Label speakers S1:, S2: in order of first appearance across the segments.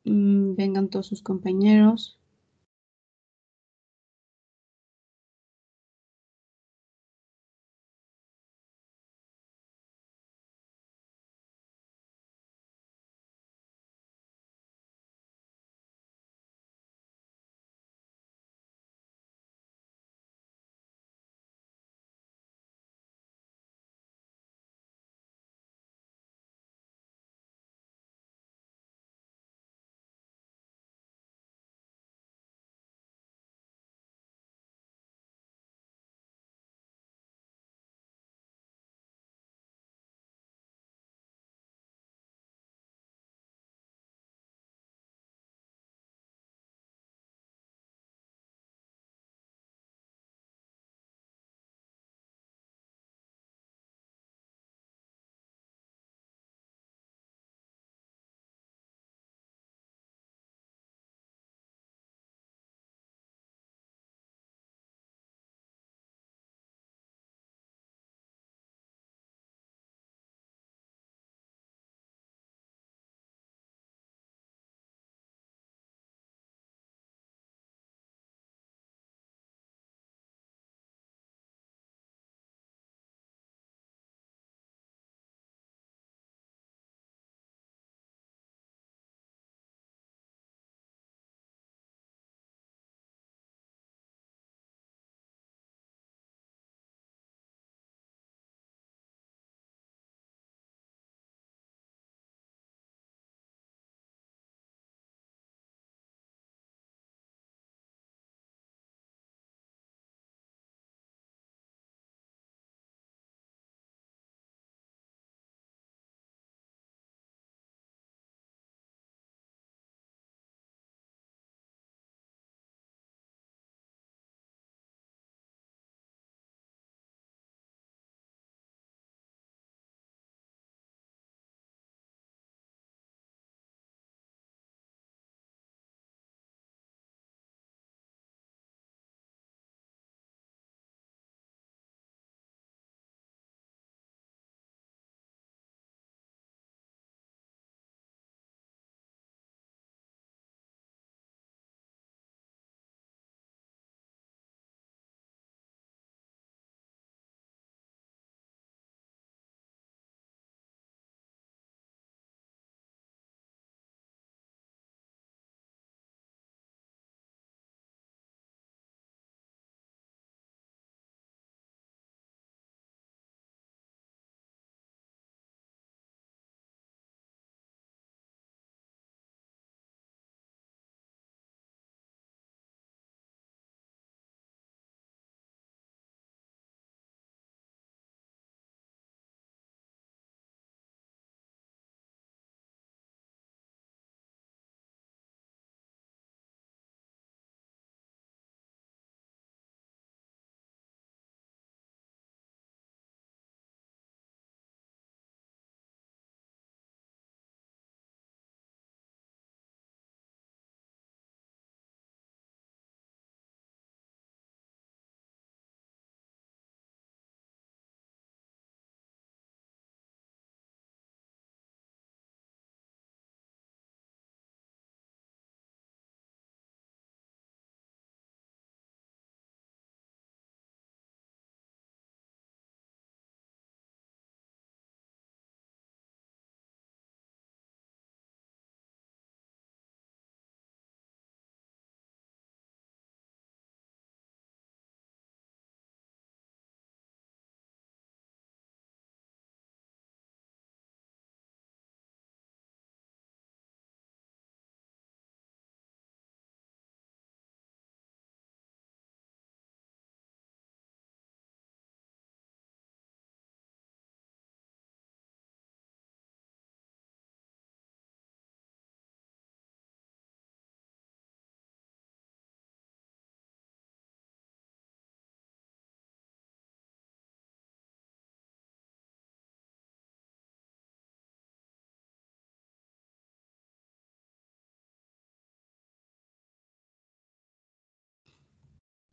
S1: vengan todos sus compañeros.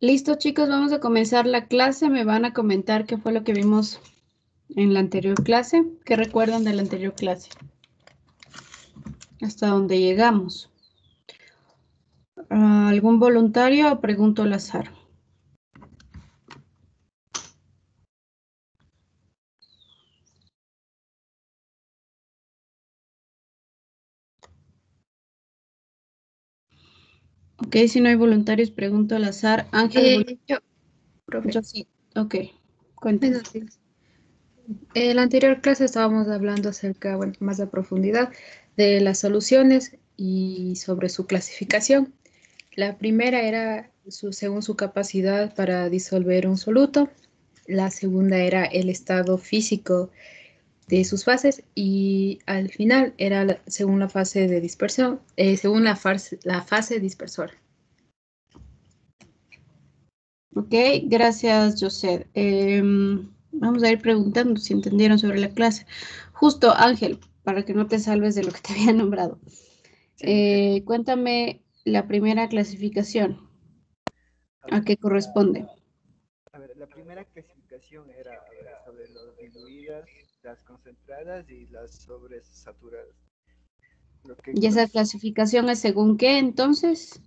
S1: Listo, chicos, vamos a comenzar la clase. Me van a comentar qué fue lo que vimos en la anterior clase. ¿Qué recuerdan de la anterior clase? hasta donde llegamos. ¿Algún voluntario o pregunto al azar? Ok, si no hay voluntarios, pregunto al azar. Ángel,
S2: Yo, profe.
S1: yo sí. Ok, cuéntame.
S2: Buenos días. En la anterior clase estábamos hablando acerca, bueno, más a profundidad de las soluciones y sobre su clasificación. La primera era según su capacidad para disolver un soluto. La segunda era el estado físico de sus fases y al final era según la fase de dispersión, según la fase dispersora.
S1: Ok, gracias, José. Vamos a ir preguntando si entendieron sobre la clase. Justo, Ángel, para que no te salves de lo que te había nombrado.
S3: Sí,
S1: Cuéntame la primera clasificación.
S3: a
S1: ¿A
S3: ver,
S1: qué corresponde?
S3: la primera clasificación era, sobre las diluidas, las concentradas y las sobresaturadas. Lo que
S1: ¿Y esa clasificación es según qué, entonces?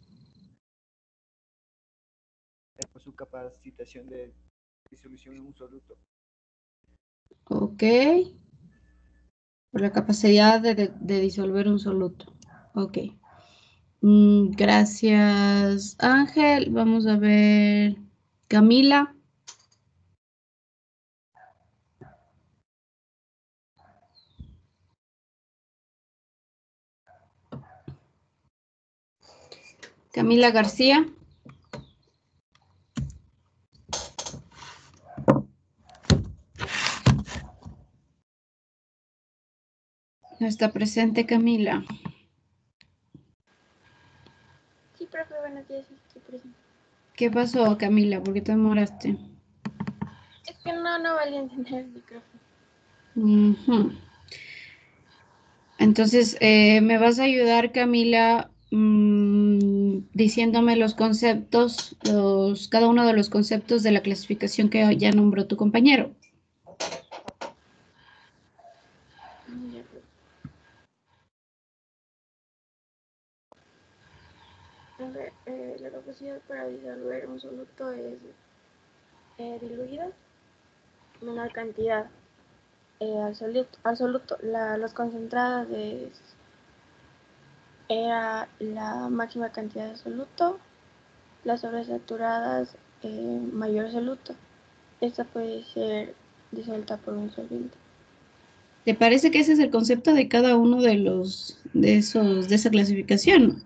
S3: por su capacitación de disolución en un soluto.
S1: Ok, por la capacidad de disolver un soluto. Ok. Gracias, Ángel. Vamos a ver. Camila. Camila García. No está presente Camila.
S4: Sí, profe, buenos días, estoy presente.
S1: ¿Qué pasó, Camila? ¿Por qué te demoraste?
S4: Es que no valía encender el micrófono.
S1: Ujú. Entonces, ¿me vas a ayudar, Camila, diciéndome los conceptos, cada uno de los conceptos de la clasificación que ya nombró tu compañero?
S4: Ya, profe. A ver, la capacidad para disolver un soluto es diluida, menor cantidad. Las concentradas era la máxima cantidad de soluto, las sobresaturadas mayor soluto. Esta puede ser disuelta por un solvente.
S1: ¿Te parece que ese es el concepto de cada uno de esa clasificación?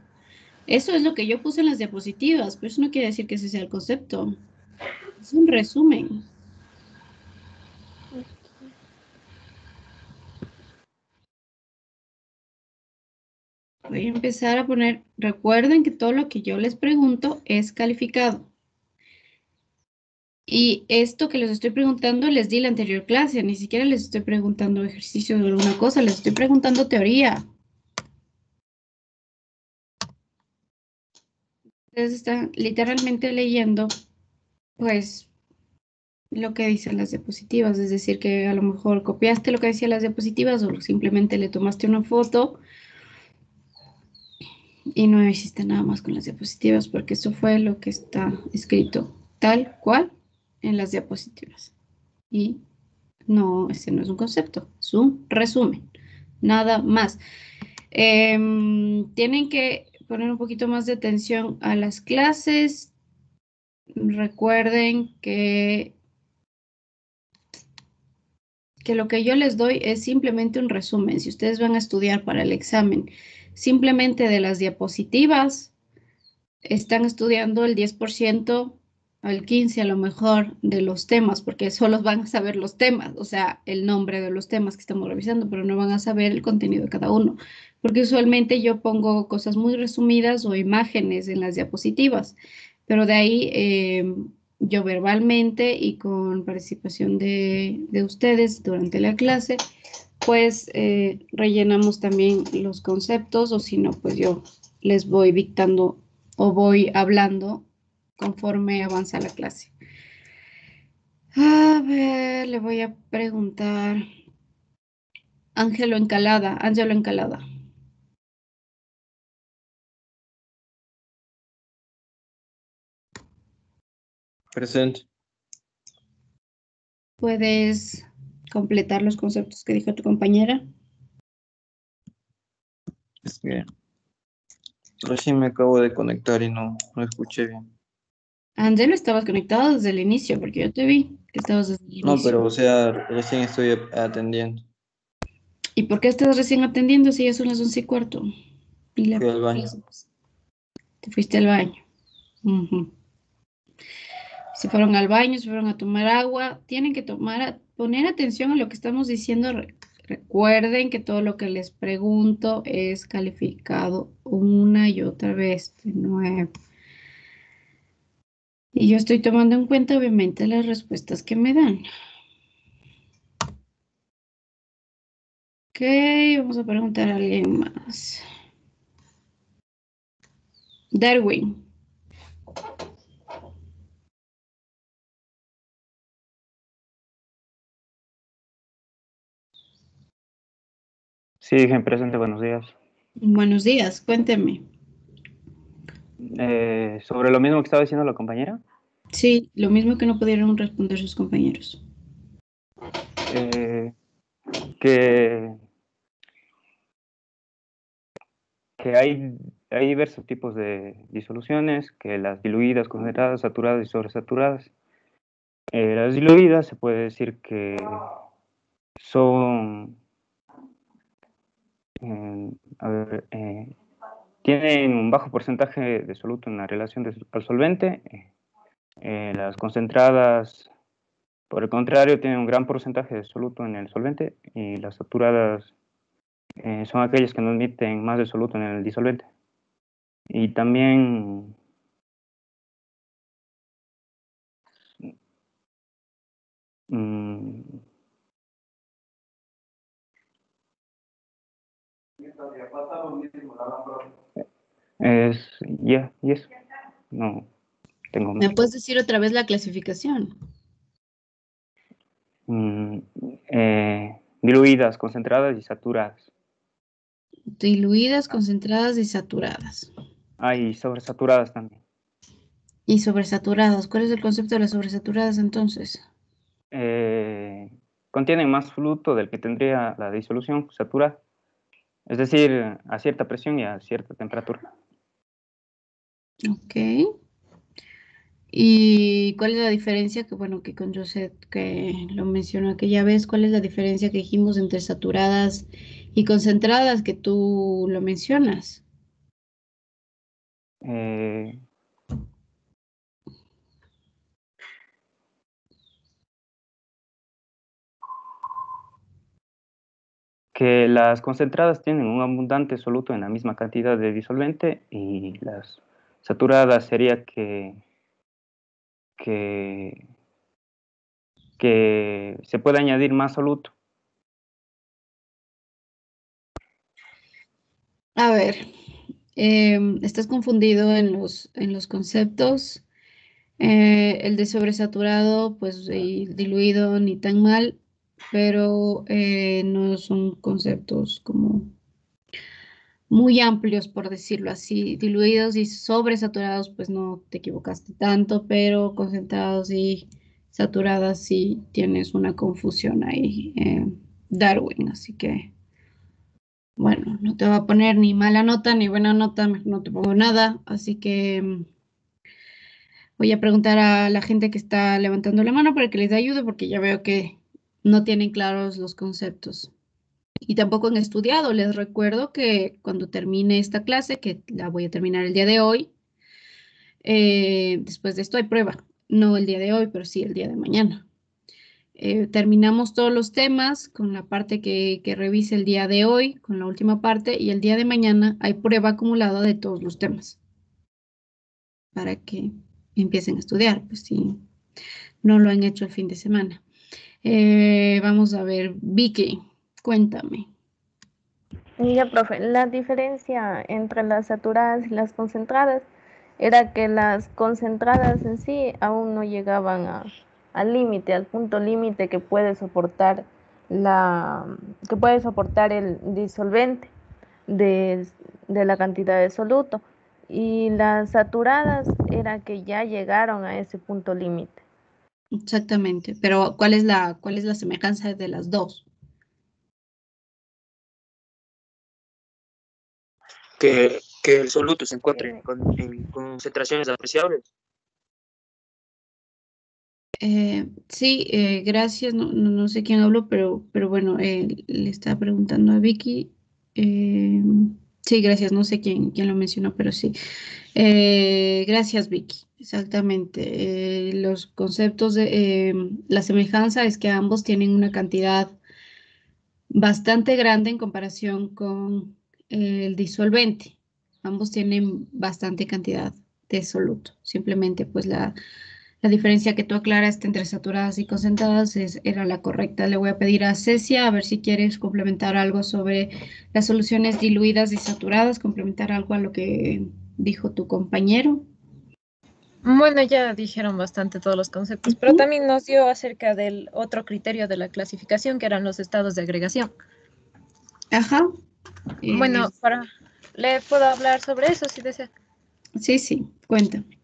S1: Eso es lo que yo puse en las diapositivas, pero eso no quiere decir que ese sea el concepto. Es un resumen. Voy a empezar a poner, recuerden que todo lo que yo les pregunto es calificado. Y esto que les estoy preguntando les di la anterior clase, ni siquiera les estoy preguntando ejercicio de alguna cosa, les estoy preguntando teoría. Ustedes están literalmente leyendo, pues, lo que dicen las diapositivas, es decir, que a lo mejor copiaste lo que decían las diapositivas o simplemente le tomaste una foto y no hiciste nada más con las diapositivas, porque eso fue lo que está escrito tal cual en las diapositivas. Y no, ese no es un concepto, es un resumen, nada más. Tienen que poner un poquito más de atención a las clases. Recuerden que lo que yo les doy es simplemente un resumen. Si ustedes van a estudiar para el examen simplemente de las diapositivas, están estudiando el 10% al 15% a lo mejor de los temas, porque solo van a saber los temas, o sea, el nombre de los temas que estamos revisando, pero no van a saber el contenido de cada uno, porque usualmente yo pongo cosas muy resumidas o imágenes en las diapositivas, pero de ahí yo verbalmente y con participación de ustedes durante la clase, pues rellenamos también los conceptos o si no, pues yo les voy dictando o voy hablando conforme avanza la clase. A ver, le voy a preguntar. Ángelo Encalada.
S5: Presente.
S1: ¿Puedes completar los conceptos que dijo tu compañera?
S5: Es que recién me acabo de conectar y no escuché bien.
S1: Angelo, estabas conectado desde el inicio, porque yo te vi que estabas desde el
S5: No,
S1: inicio.
S5: pero o sea, recién estoy atendiendo.
S1: ¿Y por qué estás recién atendiendo si ya son las 11:15? Y la
S5: Fui al baño.
S1: clase, pues, te fuiste al baño. Ujú. Se fueron al baño, se fueron a tomar agua. Tienen que poner atención a lo que estamos diciendo. Recuerden que todo lo que les pregunto es calificado una y otra vez de nuevo. Y yo estoy tomando en cuenta, obviamente, las respuestas que me dan. Ok, vamos a preguntar a alguien más. Darwin.
S6: Sí, dije presente, buenos días.
S1: Buenos días, cuénteme.
S6: Sobre lo mismo que estaba diciendo la compañera,
S1: Sí, lo mismo que no pudieron responder sus compañeros.
S6: que, que hay diversos tipos de disoluciones, que las diluidas, concentradas, saturadas y sobresaturadas. Las diluidas se puede decir que son, tienen un bajo porcentaje de soluto en la relación al solvente. Las concentradas, por el contrario, tienen un gran porcentaje de soluto en el solvente, y las saturadas son aquellas que no emiten más de soluto en el disolvente. Y también y eso, no tengo más.
S1: ¿Me puedes decir otra vez la clasificación?
S6: Diluidas, concentradas y saturadas.
S1: Diluidas, concentradas y saturadas.
S6: Y sobresaturadas también.
S1: Y sobresaturadas. ¿Cuál es el concepto de las sobresaturadas entonces?
S6: Contienen más flujo del que tendría la disolución saturada, es decir, a cierta presión y a cierta temperatura.
S1: Ok. ¿Y cuál es la diferencia? Que bueno, que con José que lo mencionó aquella vez, ¿cuál es la diferencia que dijimos entre saturadas y concentradas que tú lo mencionas?
S6: Que las concentradas tienen un abundante soluto en la misma cantidad de disolvente, y las saturadas sería que se puede añadir más soluto.
S1: A ver, estás confundido en los conceptos. El de sobresaturado, pues y diluido ni tan mal, pero no son conceptos como muy amplios, por decirlo así. Diluidos y sobresaturados, pues no te equivocaste tanto, pero concentrados y saturadas sí tienes una confusión ahí, Darwin. Así que, bueno, no te voy a poner ni mala nota ni buena nota, no te pongo nada. Así que voy a preguntar a la gente que está levantando la mano para que les dé ayuda, porque ya veo que no tienen claros los conceptos. Y tampoco han estudiado. Les recuerdo que cuando termine esta clase, que la voy a terminar el día de hoy, después de esto hay prueba. No el día de hoy, pero sí el día de mañana. Terminamos todos los temas con la parte que revise el día de hoy, con la última parte, y el día de mañana hay prueba acumulada de todos los temas para que empiecen a estudiar, pues si no lo han hecho el fin de semana. Vamos a ver, Vicky, cuéntame.
S4: Ya, profe, la diferencia entre las saturadas y las concentradas era que las concentradas en sí aún no llegaban al límite, al punto límite que puede soportar el disolvente de la cantidad de soluto. Y las saturadas era que ya llegaron a ese punto límite.
S1: Exactamente, pero ¿cuál es la semejanza de las dos?
S7: Que el soluto se encuentre en concentraciones apreciables.
S1: Sí, gracias. No sé quién habló, pero bueno, le estaba preguntando a Vicky. Sí, gracias. No sé quién lo mencionó, pero sí. Gracias, Vicky. Exactamente. Los conceptos de la semejanza es que ambos tienen una cantidad bastante grande en comparación con el disolvente. Ambos tienen bastante cantidad de soluto. Simplemente, pues la diferencia que tú aclaraste entre saturadas y concentradas era la correcta. Le voy a pedir a Cecia a ver si quieres complementar algo sobre las soluciones diluidas y saturadas, complementar algo a lo que dijo tu compañero.
S2: Bueno, ya dijeron bastante todos los conceptos, pero también nos dio acerca del otro criterio de la clasificación, que eran los estados de agregación.
S1: Ajá.
S2: Bueno, ¿le puedo hablar sobre eso si desea?
S1: Sí, cuéntame.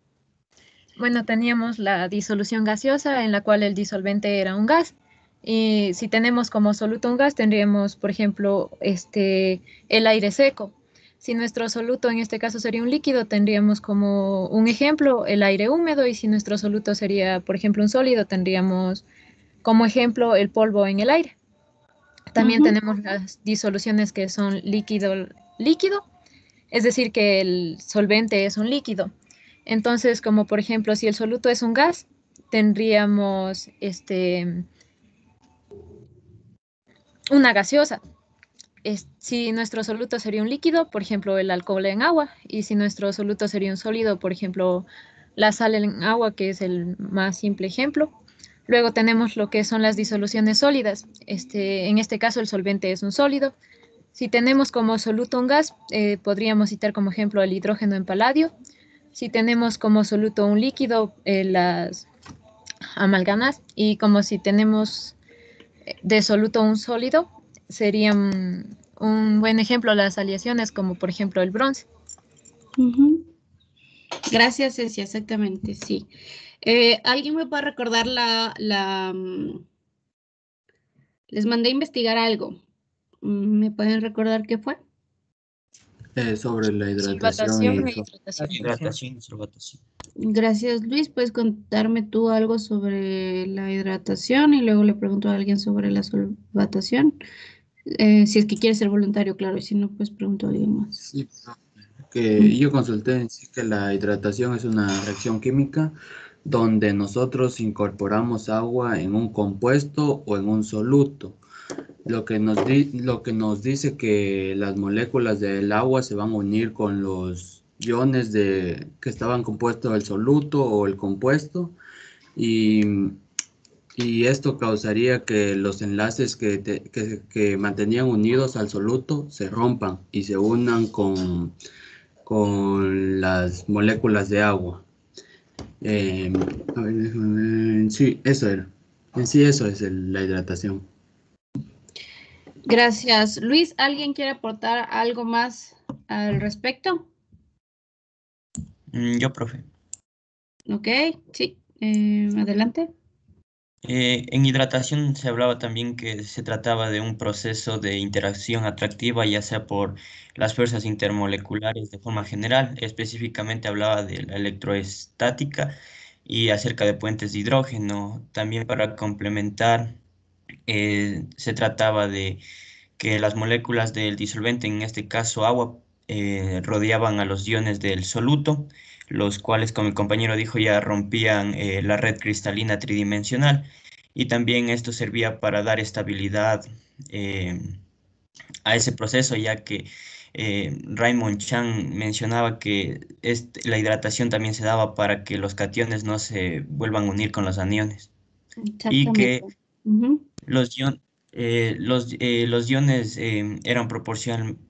S2: Bueno, teníamos la disolución gaseosa en la cual el disolvente era un gas. Y si tenemos como soluto un gas, tendríamos, por ejemplo, el aire seco. Si nuestro soluto en este caso sería un líquido, tendríamos como un ejemplo el aire húmedo. Y si nuestro soluto sería, por ejemplo, un sólido, tendríamos como ejemplo el polvo en el aire. También tenemos las disoluciones que son líquido-líquido, es decir, que el solvente es un líquido. Entonces, como por ejemplo, si el soluto es un gas, tendríamos una gaseosa. Si nuestro soluto sería un líquido, por ejemplo, el alcohol en agua, y si nuestro soluto sería un sólido, por ejemplo, la sal en agua, que es el más simple ejemplo. Luego tenemos lo que son las disoluciones sólidas. En este caso, el solvente es un sólido. Si tenemos como soluto un gas, podríamos citar como ejemplo el hidrógeno en paladio. Si tenemos como soluto un líquido, las amalgamas, y como si tenemos de soluto un sólido, serían un buen ejemplo las aleaciones, como por ejemplo el bronce.
S1: Gracias, Cecia, exactamente, sí. ¿Alguien me puede recordar les mandé a investigar algo. ¿Me pueden recordar qué fue?
S5: Sobre la hidratación
S2: Solvatación e
S5: y
S2: hidratación.
S7: Hidratación y solvatación.
S1: Gracias, Luis. ¿Puedes contarme tú algo sobre la hidratación? Y luego le pregunto a alguien sobre la solvatación. Si es que quiere ser voluntario, claro, y si no, pues pregunto a alguien más.
S5: sí, que yo consulté en sí que la hidratación es una reacción química donde nosotros incorporamos agua en un compuesto o en un soluto. Lo que nos dice que las moléculas del agua se van a unir con los iones que estaban compuestos del soluto o el compuesto y esto causaría que los enlaces que mantenían unidos al soluto se rompan y se unan con las moléculas de agua. A ver, déjame ver. Sí, eso era. En sí, eso es la hidratación.
S1: Gracias. Luis, ¿alguien quiere aportar algo más al respecto?
S7: Yo, profe.
S1: Ok, sí. Adelante.
S7: En hidratación se hablaba también que se trataba de un proceso de interacción atractiva, ya sea por las fuerzas intermoleculares de forma general. Específicamente hablaba de la electroestática y acerca de puentes de hidrógeno. También para complementar, se trataba de que las moléculas del disolvente, en este caso agua, rodeaban a los iones del soluto, los cuales, como mi compañero dijo, ya rompían la red cristalina tridimensional. Y también esto servía para dar estabilidad eh, a ese proceso, ya que Raymond Chan mencionaba que la hidratación también se daba para que los cationes no se vuelvan a unir con los aniones y que
S1: Exactamente. Ujú.
S7: los iones eran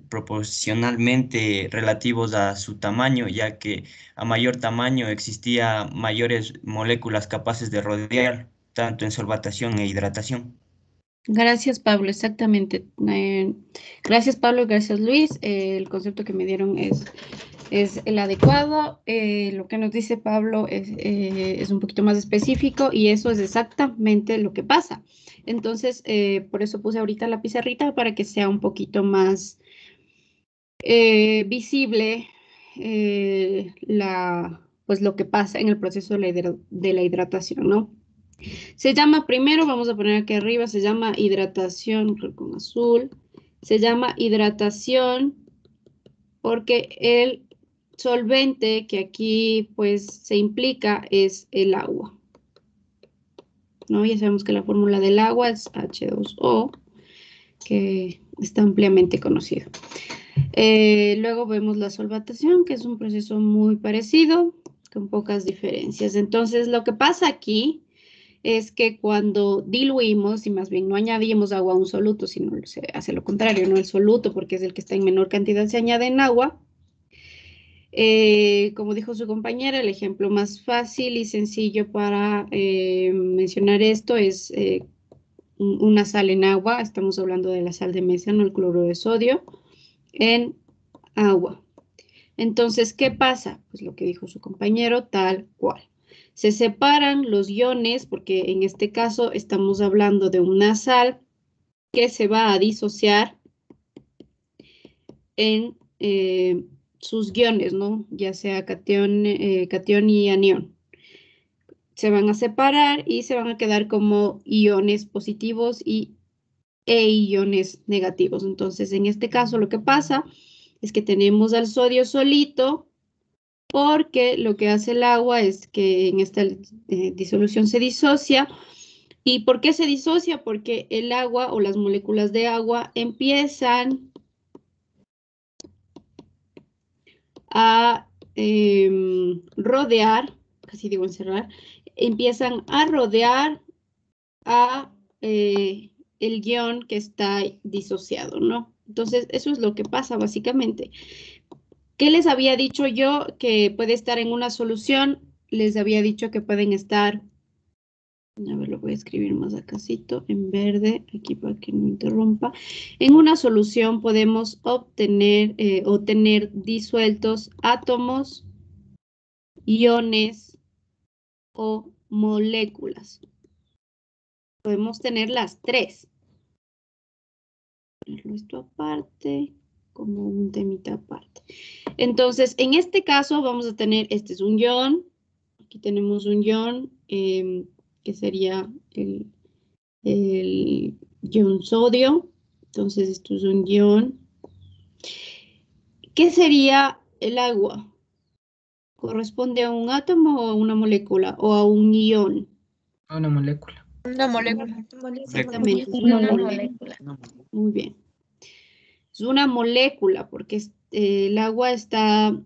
S7: proporcionalmente relativos a su tamaño, ya que a mayor tamaño existía mayores moléculas capaces de rodear, tanto en solvatación e hidratación.
S1: Gracias, Pablo, exactamente. Gracias, Pablo, gracias, Luis. El concepto que me dieron es el adecuado. Lo que nos dice Pablo es un poquito más específico y eso es exactamente lo que pasa. Entonces, por eso puse ahorita la pizarrita para que sea un poquito más visible pues lo que pasa en el proceso de la hidratación, ¿no? Se llama, primero vamos a poner aquí arriba, se llama hidratación con azul. Se llama hidratación porque el solvente que aquí pues se implica es el agua, ¿no? Ya sabemos que la fórmula del agua es H2O, que está ampliamente conocido. Luego vemos la solvatación, que es un proceso muy parecido, con pocas diferencias. Entonces, lo que pasa aquí es que cuando diluimos, y más bien no añadimos agua a un soluto, sino se hace lo contrario, no el soluto, porque es el que está en menor cantidad, se añade en agua. Como dijo su compañera, el ejemplo más fácil y sencillo para mencionar esto es una sal en agua. Estamos hablando de la sal de mesa, no el cloruro de sodio, en agua. Entonces, ¿qué pasa? Pues lo que dijo su compañero, tal cual. Se separan los iones, porque en este caso estamos hablando de una sal que se va a disociar en sus guiones, ¿no? Ya sea catión y anión. Se van a separar y se van a quedar como iones positivos e iones negativos. Entonces, en este caso, lo que pasa es que tenemos al sodio solito, porque lo que hace el agua es que en esta disolución se disocia. ¿Y por qué se disocia? Porque el agua o las moléculas de agua empiezan a rodear, casi digo encerrar, empiezan a rodear a el guión que está disociado, ¿no? Entonces, eso es lo que pasa básicamente. ¿Qué les había dicho yo? Que puede estar en una solución. Les había dicho que pueden estar, a ver, lo voy a escribir más acácito, en verde, aquí para que no interrumpa. En una solución podemos obtener o tener disueltos átomos, iones o moléculas. Podemos tener las tres. Ponerlo esto aparte, como un temita aparte. Entonces, en este caso vamos a tener, este es un ion, aquí tenemos un ion, que sería el ion sodio. Entonces, esto es un ion. ¿Qué sería el agua? ¿Corresponde a un átomo o a una molécula o a un ion?
S8: A una molécula.
S9: Una molécula.
S1: Exactamente, es
S4: Una
S1: una
S4: molécula.
S1: molécula. Muy bien. Es una molécula porque el agua está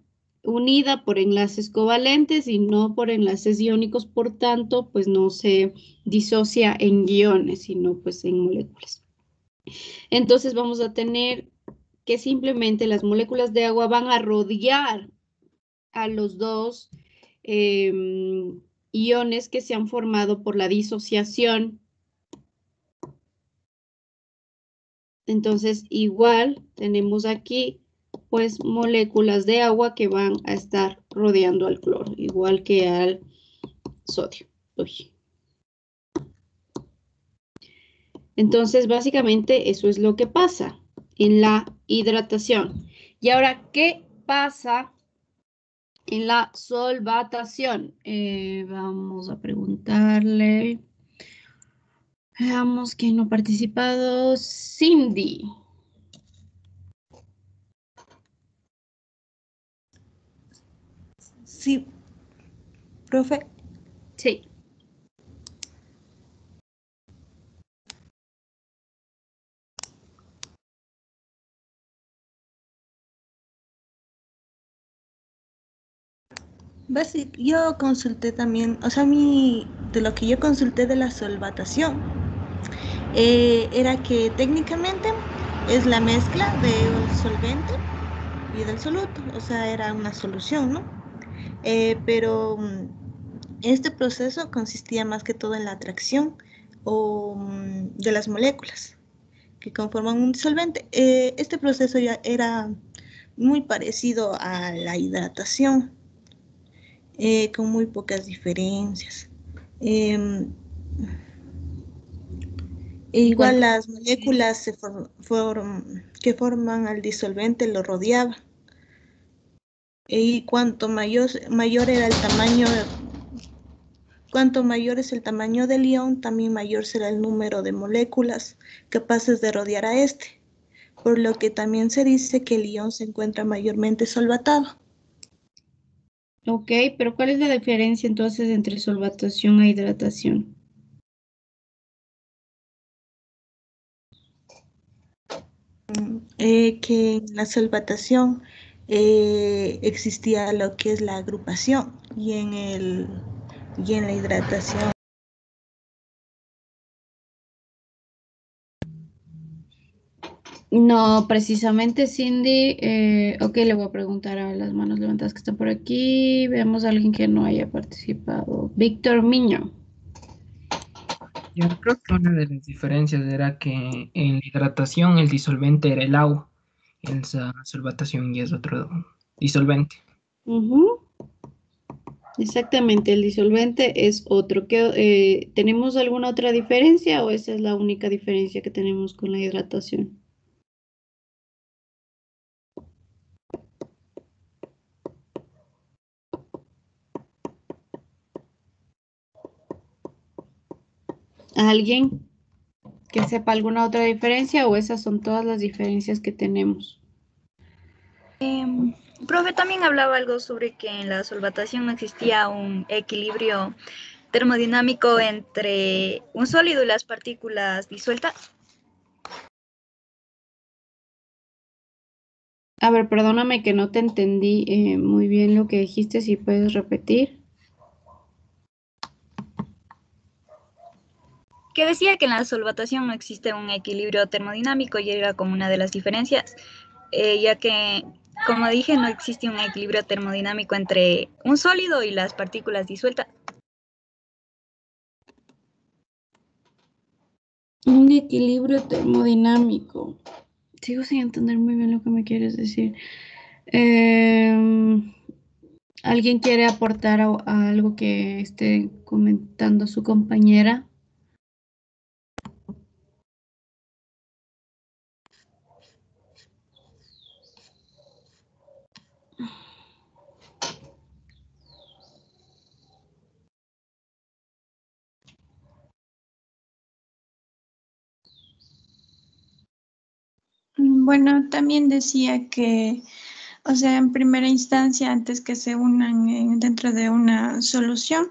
S1: unida por enlaces covalentes y no por enlaces iónicos, por tanto, pues no se disocia en iones, sino pues en moléculas. Entonces vamos a tener que simplemente las moléculas de agua van a rodear a los dos iones que se han formado por la disociación. Entonces, igual tenemos aquí, pues, moléculas de agua que van a estar rodeando al cloro, igual que al sodio. Uy. Entonces, básicamente, eso es lo que pasa en la hidratación. Y ahora, ¿qué pasa en la solvatación? Vamos a preguntarle. Veamos quién no ha participado. Cindy.
S10: Sí, profe.
S1: Sí.
S10: Yo consulté también, o sea, de lo que yo consulté de la solvatación, era que técnicamente es la mezcla del solvente y del soluto, o sea, era una solución, ¿no? Pero este proceso consistía más que todo en la atracción de las moléculas que conforman un disolvente. Este proceso ya era muy parecido a la hidratación, con muy pocas diferencias. Igual las moléculas que forman al disolvente lo rodeaban. Y cuanto mayor era el tamaño, cuanto mayor es el tamaño del ion, también mayor será el número de moléculas capaces de rodear a este, por lo que también se dice que el ion se encuentra mayormente solvatado.
S1: Ok, pero ¿cuál es la diferencia entonces entre solvatación e hidratación?
S10: Que en la solvatación existía lo que es la agrupación y en la hidratación.
S1: No, precisamente Cindy, ok, le voy a preguntar a las manos levantadas que están por aquí. Veamos a alguien que no haya participado. Víctor Miño.
S8: Yo creo que una de las diferencias era que en la hidratación el disolvente era el agua, en la solvatación ya es otro disolvente.
S1: Ujú. Exactamente, el disolvente es otro. ¿Tenemos alguna otra diferencia o esa es la única diferencia que tenemos con la hidratación? ¿Alguien que sepa alguna otra diferencia o esas son todas las diferencias que tenemos?
S9: Profe, también hablaba algo sobre que en la solvatación no existía un equilibrio termodinámico entre un sólido y las partículas disueltas.
S1: A ver, perdóname que no te entendí muy bien lo que dijiste, si puedes repetir.
S9: Que decía que en la solvatación no existe un equilibrio termodinámico y era como una de las diferencias, ya que, como dije, no existe un equilibrio termodinámico entre un sólido y las partículas disueltas.
S1: Un equilibrio termodinámico. Sigo sin entender muy bien lo que me quieres decir. ¿Alguien quiere aportar a algo que esté comentando su compañera?
S11: Bueno, también decía que, o sea, en primera instancia, antes que se unan dentro de una solución,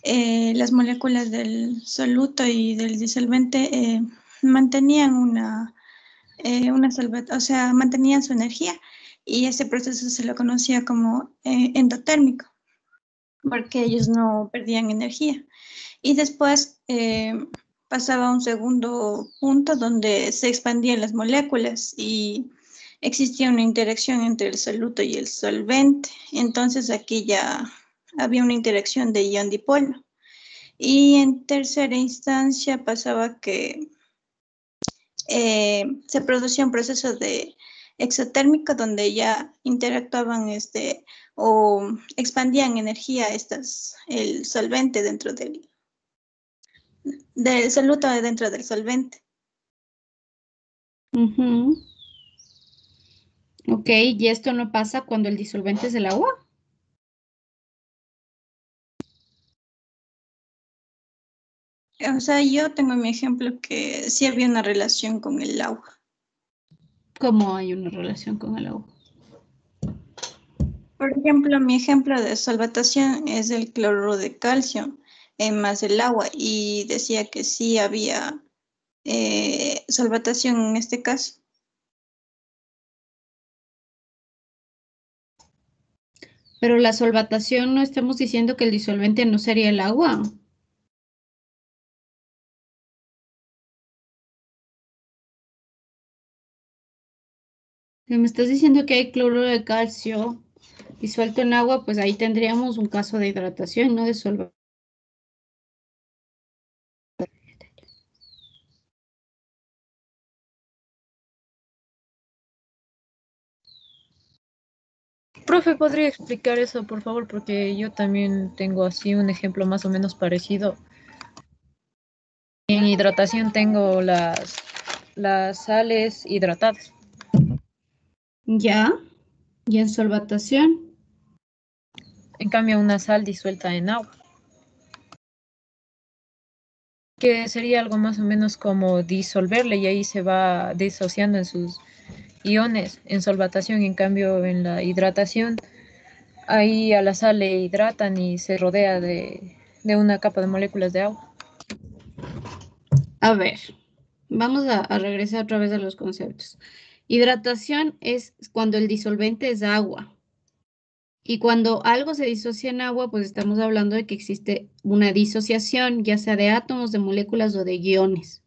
S11: las moléculas del soluto y del disolvente mantenían o sea, mantenían su energía y ese proceso se lo conocía como endotérmico, porque ellos no perdían energía. Y después pasaba a un segundo punto donde se expandían las moléculas y existía una interacción entre el soluto y el solvente. Entonces aquí ya había una interacción de ion dipolo. Y en tercera instancia pasaba que se producía un proceso de exotérmico donde ya interactuaban o expandían energía el solvente dentro del soluto dentro del solvente.
S1: Ok, ¿y esto no pasa cuando el disolvente es el agua?
S11: O sea, yo tengo mi ejemplo que sí había una relación con el agua.
S1: ¿Cómo hay una relación con el agua?
S11: Por ejemplo, mi ejemplo de solvatación es el cloruro de calcio más el agua y decía que sí había solvatación en este caso.
S1: Pero la solvatación, no estamos diciendo que el disolvente no sería el agua. Si me estás diciendo que hay cloruro de calcio disuelto en agua, pues ahí tendríamos un caso de hidratación, no de solvatación.
S2: Profe, ¿podría explicar eso, por favor? Porque yo también tengo así un ejemplo más o menos parecido. En hidratación tengo las sales hidratadas.
S1: Ya. Y en solvatación.
S2: En cambio, una sal disuelta en agua. Que sería algo más o menos como disolverle y ahí se va disociando en sus iones en solvatación. En cambio, en la hidratación, ahí a la sal le hidratan y se rodea de una capa de moléculas de agua.
S1: A ver, vamos a regresar otra vez a los conceptos. Hidratación es cuando el disolvente es agua. Y cuando algo se disocia en agua, pues estamos hablando de que existe una disociación, ya sea de átomos, de moléculas o de iones.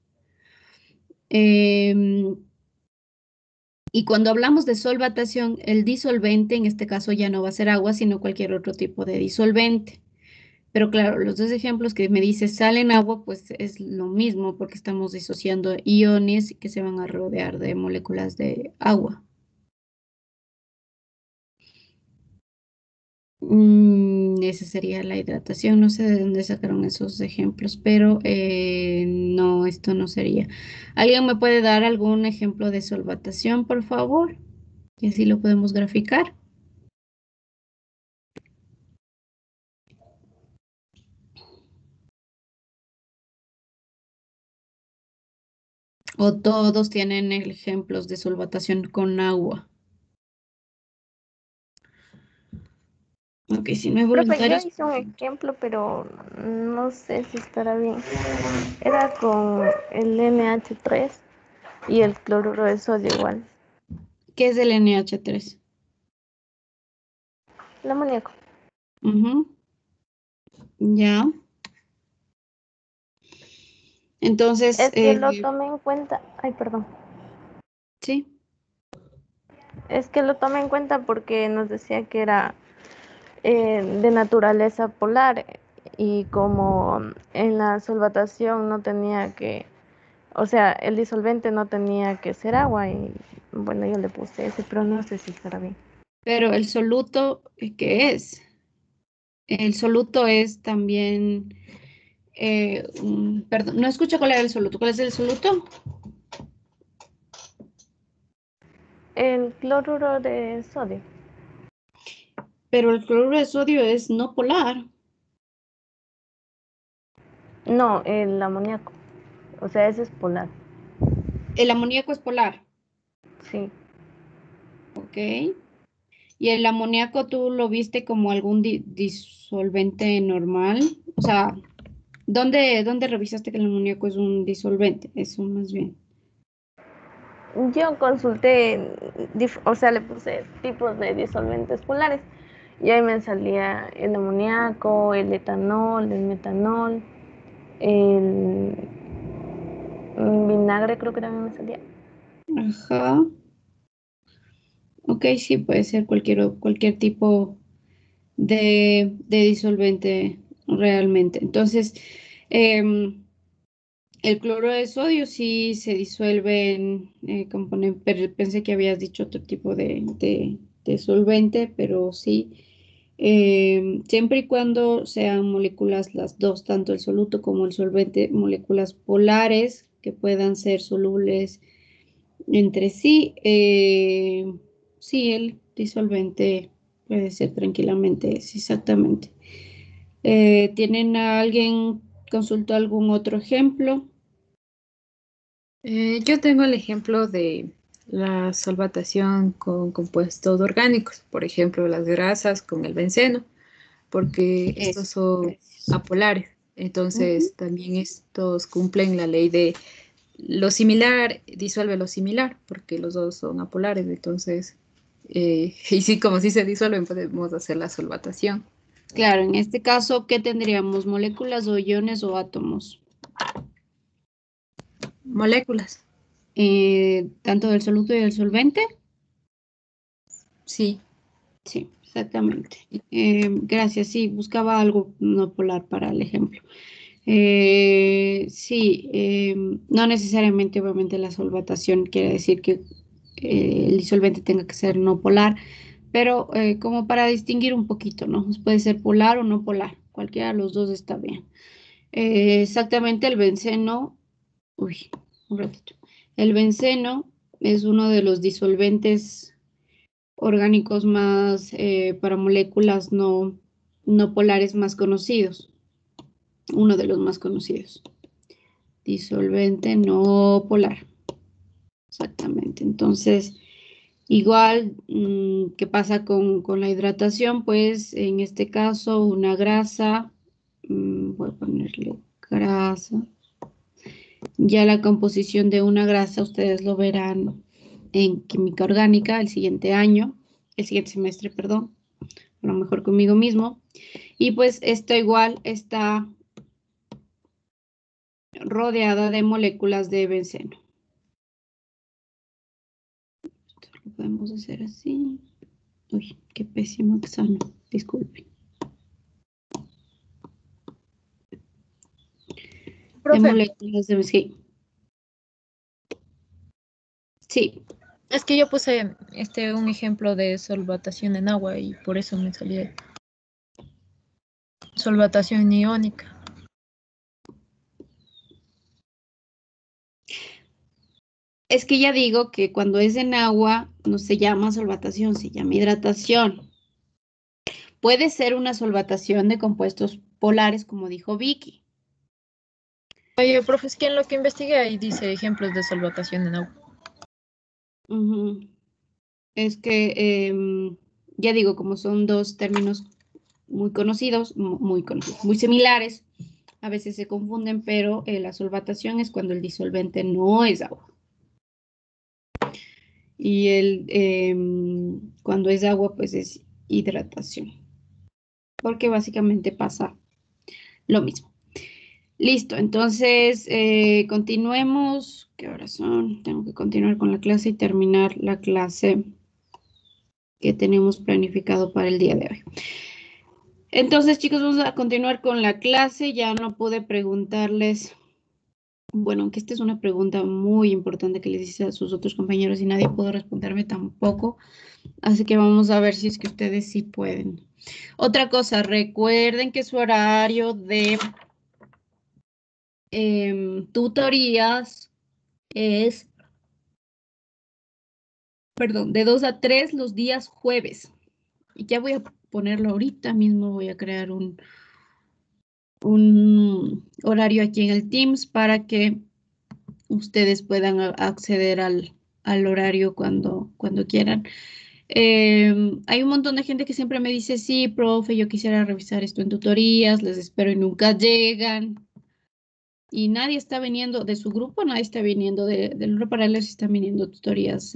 S1: Y cuando hablamos de solvatación, el disolvente, en este caso ya no va a ser agua, sino cualquier otro tipo de disolvente. Pero claro, los dos ejemplos que me dice sal en agua, pues es lo mismo, porque estamos disociando iones que se van a rodear de moléculas de agua. Esa sería la hidratación. No sé de dónde sacaron esos ejemplos, pero no, esto no sería. ¿Alguien me puede dar algún ejemplo de solvatación, por favor? Y así lo podemos graficar. ¿O todos tienen ejemplos de solvatación con agua? Ok, si no hay
S4: Profe, yo
S1: voluntarios.
S4: hice un ejemplo, pero no sé si estará bien. Era con el NH3 y el cloruro de sodio igual.
S1: ¿Qué es el NH3?
S4: El amoníaco.
S1: Ya. Entonces,
S4: Es que lo tomé en cuenta. Ay, perdón.
S1: sí.
S4: Es que lo tomé en cuenta porque nos decía que era de naturaleza polar y como en la solvatación no tenía que, o sea, el disolvente no tenía que ser agua y bueno, yo le puse ese, pero no sé si estará bien.
S1: Pero el soluto, ¿qué es? El soluto es también, perdón, no escucho cuál era el soluto. ¿Cuál es el soluto?
S4: El cloruro de sodio.
S1: Pero el cloruro de sodio es no polar.
S4: No, el amoníaco. O sea, ese es polar.
S1: El amoníaco es polar.
S4: Sí.
S1: Ok. ¿Y el amoníaco tú lo viste como algún disolvente normal? O sea, ¿dónde revisaste que el amoníaco es un disolvente? Eso más bien.
S4: Yo consulté, o sea, le puse tipos de disolventes polares y ahí me salía el amoníaco, el etanol, el metanol, el vinagre creo que también me salía.
S1: Ajá. Ok, sí, puede ser cualquier tipo de disolvente realmente. Entonces, el cloro de sodio sí se disuelve en componente, pero pensé que habías dicho otro tipo de solvente, pero sí, siempre y cuando sean moléculas las dos, tanto el soluto como el solvente, moléculas polares que puedan ser solubles entre sí, sí, el disolvente puede ser tranquilamente, sí, exactamente. ¿Tienen a alguien consultó algún otro ejemplo?
S2: Yo tengo el ejemplo de la solvatación con compuestos orgánicos, por ejemplo, las grasas con el benceno, porque estos son apolares. Entonces, también estos cumplen la ley de lo similar disuelve lo similar, porque los dos son apolares. Entonces, y sí, como si se disuelven, podemos hacer la solvatación.
S1: Claro, en este caso, ¿qué tendríamos? ¿Moléculas o iones o átomos?
S2: Moléculas.
S1: ¿Tanto del soluto y del solvente?
S2: Sí.
S1: Sí, exactamente. Gracias, sí, buscaba algo no polar para el ejemplo. Sí, no necesariamente, obviamente, la solvatación quiere decir que el disolvente tenga que ser no polar, pero como para distinguir un poquito, ¿no? Puede ser polar o no polar, cualquiera de los dos está bien. Exactamente el benceno, uy, un ratito. El benceno es uno de los disolventes orgánicos más, para moléculas no polares más conocidos, uno de los más conocidos. Disolvente no polar, exactamente. Entonces, igual, ¿qué pasa con la hidratación? Pues en este caso una grasa, voy a ponerle grasa. Ya la composición de una grasa ustedes lo verán en química orgánica el siguiente semestre, perdón, a lo mejor conmigo mismo. Y pues esto igual está rodeada de moléculas de benceno. Esto lo podemos hacer así. Uy, qué pésimo examen, disculpen. De moléculas de benceno. Sí.
S2: Es que yo puse un ejemplo de solvatación en agua y por eso me salió solvatación iónica.
S1: Es que ya digo que cuando es en agua no se llama solvatación, se llama hidratación. Puede ser una solvatación de compuestos polares, como dijo Vicky.
S2: Oye, profe, es que en lo que investigué ahí dice ejemplos de solvatación en agua.
S1: Es que, ya digo, como son dos términos muy conocidos, muy similares, a veces se confunden, pero la solvatación es cuando el disolvente no es agua. Y cuando es agua, pues es hidratación. Porque básicamente pasa lo mismo. Listo, entonces continuemos. ¿Qué horas son? Tengo que continuar con la clase y terminar la clase que tenemos planificado para el día de hoy. Entonces, chicos, vamos a continuar con la clase. Ya no pude preguntarles, bueno, aunque esta es una pregunta muy importante que les hice a sus otros compañeros y nadie pudo responderme tampoco. Así que vamos a ver si es que ustedes sí pueden. Otra cosa, recuerden que su horario de tutorías es, perdón, de 2 a 3 los días jueves. Y ya voy a ponerlo ahorita mismo, voy a crear un horario aquí en el Teams para que ustedes puedan acceder al horario cuando quieran. Hay un montón de gente que siempre me dice, sí, profe, yo quisiera revisar esto en tutorías, les espero y nunca llegan. Y nadie está viniendo de su grupo, nadie está viniendo del grupo paralelo, si están viniendo tutorías.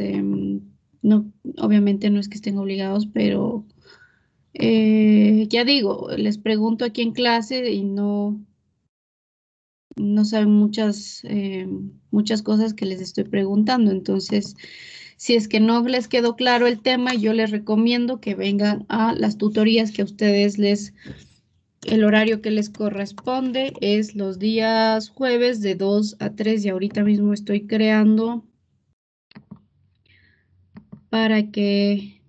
S1: No, obviamente no es que estén obligados, pero ya digo, les pregunto aquí en clase y no saben muchas cosas que les estoy preguntando. Entonces, si es que no les quedó claro el tema, yo les recomiendo que vengan a las tutorías que a ustedes el horario que les corresponde es los días jueves de 2 a 3 y ahorita mismo estoy creando para que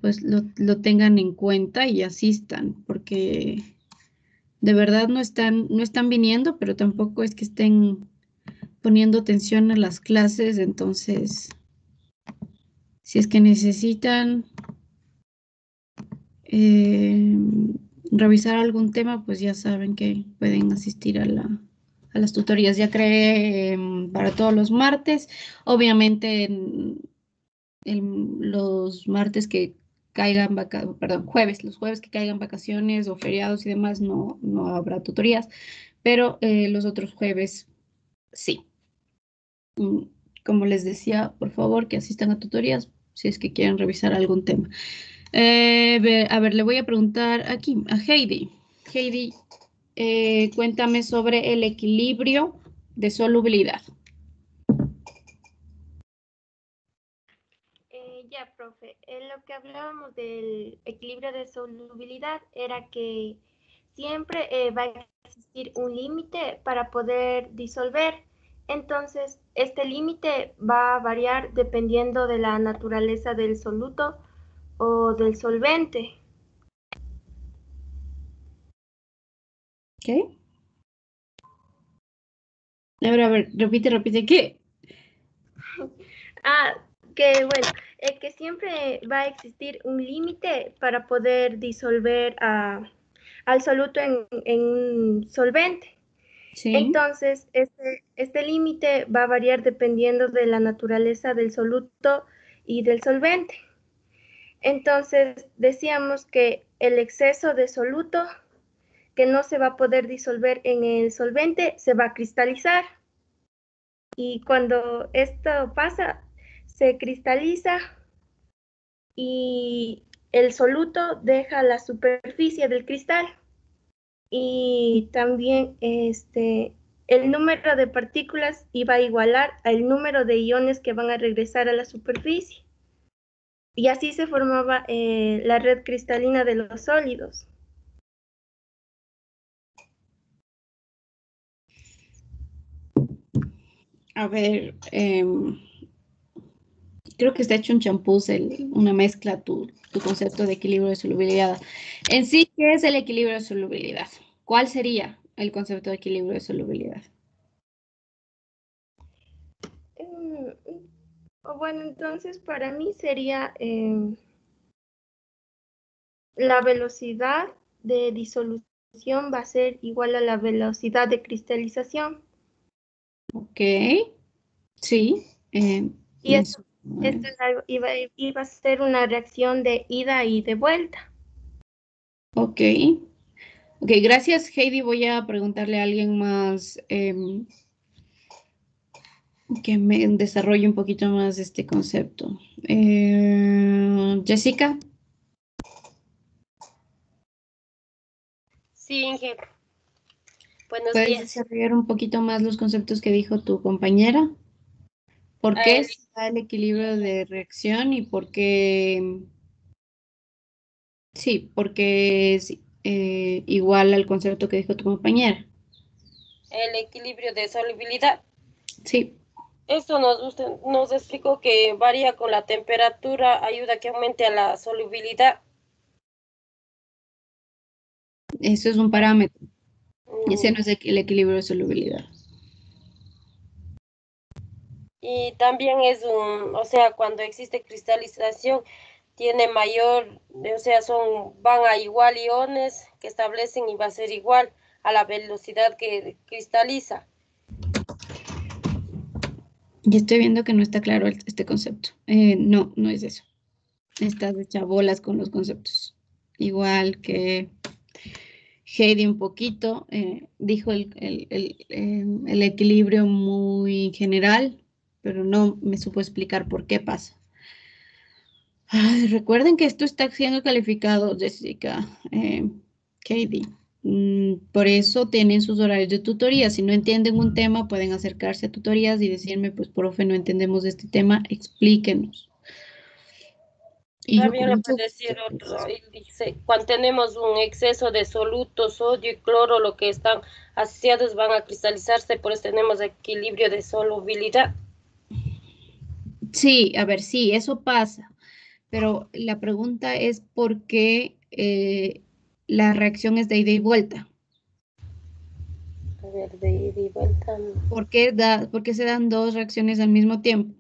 S1: pues lo tengan en cuenta y asistan, porque de verdad no están viniendo, pero tampoco es que estén poniendo atención a las clases. Entonces, si es que necesitan revisar algún tema, pues ya saben que pueden asistir a las tutorías. Ya creé para todos los martes. Obviamente los martes que caigan jueves, los jueves que caigan vacaciones o feriados y demás, no habrá tutorías, pero los otros jueves sí. Como les decía, por favor, que asistan a tutorías si es que quieren revisar algún tema. A ver, le voy a preguntar aquí a Heidi. Heidi, cuéntame sobre el equilibrio de solubilidad.
S4: Ya, profe, lo que hablábamos del equilibrio de solubilidad era que siempre va a existir un límite para poder disolver. Entonces,
S12: este límite va a variar dependiendo de la naturaleza del soluto o del solvente.
S1: ¿Qué? A ver, repite, ¿qué?
S12: Que bueno, que siempre va a existir un límite para poder disolver al soluto en un solvente.
S1: Sí.
S12: Entonces, este límite va a variar dependiendo de la naturaleza del soluto y del solvente. Entonces, decíamos que el exceso de soluto que no se va a poder disolver en el solvente se va a cristalizar. Y cuando esto pasa, se cristaliza y el soluto deja la superficie del cristal. Y también el número de partículas iba a igualar al número de iones que van a regresar a la superficie. Y así se formaba la red cristalina de los sólidos.
S1: A ver, creo que está hecho un champús, una mezcla, tu concepto de equilibrio de solubilidad. En sí, ¿qué es el equilibrio de solubilidad? ¿Cuál sería el concepto de equilibrio de solubilidad?
S12: Bueno, entonces para mí sería la velocidad de disolución va a ser igual a la velocidad de cristalización.
S1: Ok, sí.
S12: Y esto iba a ser una reacción de ida y de vuelta.
S1: Ok. Ok, gracias Heidi. Voy a preguntarle a alguien más que me desarrolle un poquito más este concepto. Jessica.
S13: Sí, Inge. Buenos
S1: ¿Puedes
S13: días.
S1: desarrollar un poquito más los conceptos que dijo tu compañera? ¿Por qué se da el equilibrio de reacción y por qué? Sí, porque es igual al concepto que dijo tu compañera.
S13: El equilibrio de solubilidad.
S1: Sí.
S13: Esto nos explicó que varía con la temperatura, ayuda a que aumente a la solubilidad.
S1: Eso es un parámetro. Ese no es el equilibrio de solubilidad.
S13: Y también es o sea, cuando existe cristalización, tiene mayor, o sea, van a igual iones que establecen y va a ser igual a la velocidad que cristaliza.
S1: Y estoy viendo que no está claro este concepto. No, no es eso. Estás hecha bolas con los conceptos. Igual que Heidi un poquito, dijo el equilibrio muy general, pero no me supo explicar por qué pasa. Ay, recuerden que esto está siendo calificado, Jessica, Heidi. Por eso tienen sus horarios de tutoría. Si no entienden un tema, pueden acercarse a tutorías y decirme, pues, profe, no entendemos de este tema, explíquenos. Y
S13: También le puede decir otro, y dice, cuando tenemos un exceso de soluto, sodio y cloro, lo que están asociados van a cristalizarse, por eso tenemos equilibrio de solubilidad.
S1: Sí, a ver, sí, eso pasa, pero la pregunta es por qué la reacción es de ida y vuelta.
S13: A ver, de ida y vuelta.
S1: ¿Por qué se dan dos reacciones al mismo tiempo?